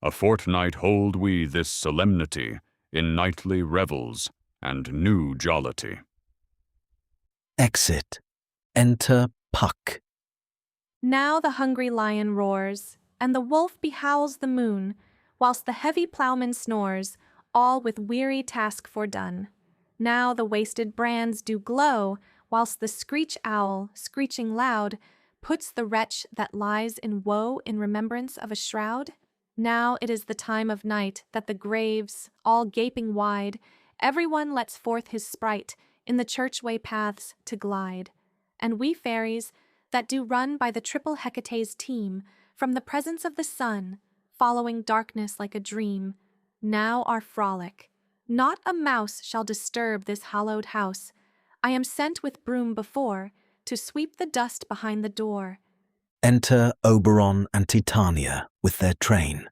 A fortnight hold we this solemnity in nightly revels and new jollity. Exit. Enter Puck. Now the hungry lion roars, and the wolf behowls the moon, whilst the heavy ploughman snores, all with weary task fordone. Now the wasted brands do glow, whilst the screech owl, screeching loud, puts the wretch that lies in woe in remembrance of a shroud. Now it is the time of night that the graves, all gaping wide, everyone lets forth his sprite in the churchway paths to glide. And we fairies, that do run by the triple Hecate's team, from the presence of the sun, following darkness like a dream, now our frolic. Not a mouse shall disturb this hallowed house. I am sent with broom before, to sweep the dust behind the door. Enter Oberon and Titania with their train.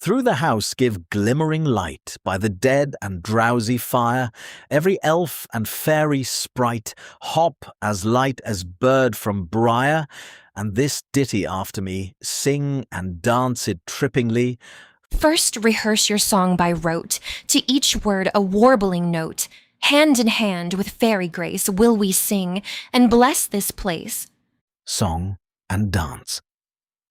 Through the house give glimmering light by the dead and drowsy fire. Every elf and fairy sprite hop as light as bird from briar. And this ditty after me, sing and dance it trippingly. First rehearse your song by rote, to each word a warbling note. Hand in hand with fairy grace will we sing, and bless this place. Song and dance.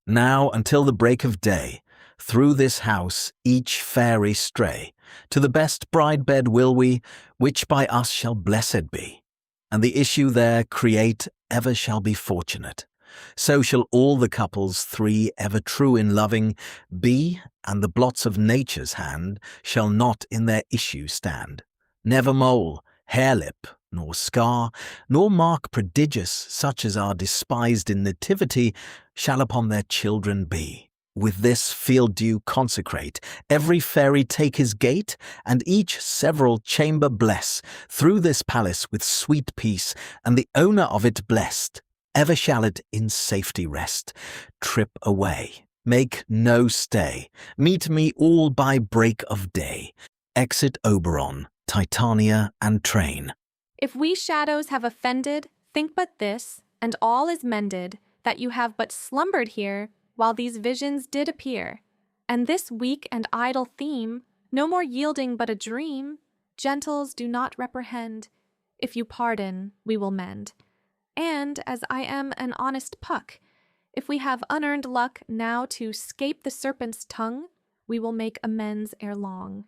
Now until the break of day, through this house each fairy stray. To the best bride bed will we, which by us shall blessed be. And the issue there create ever shall be fortunate. So shall all the couples three ever true in loving be, and the blots of nature's hand shall not in their issue stand. Never mole, harelip, nor scar, nor mark prodigious such as are despised in nativity, shall upon their children be. With this field dew consecrate, every fairy take his gate, and each several chamber bless, through this palace with sweet peace, and the owner of it blessed. Ever shall it in safety rest. Trip away, make no stay, meet me all by break of day. Exit Oberon, Titania, and train. If we shadows have offended, think but this, and all is mended, that you have but slumbered here, while these visions did appear. And this weak and idle theme, no more yielding but a dream, gentles do not reprehend. If you pardon, we will mend. And, as I am an honest Puck, if we have unearned luck now to 'scape the serpent's tongue, we will make amends ere long.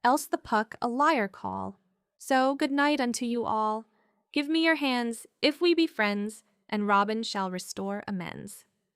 Else the Puck a liar call. So good night unto you all. Give me your hands, if we be friends, and Robin shall restore amends.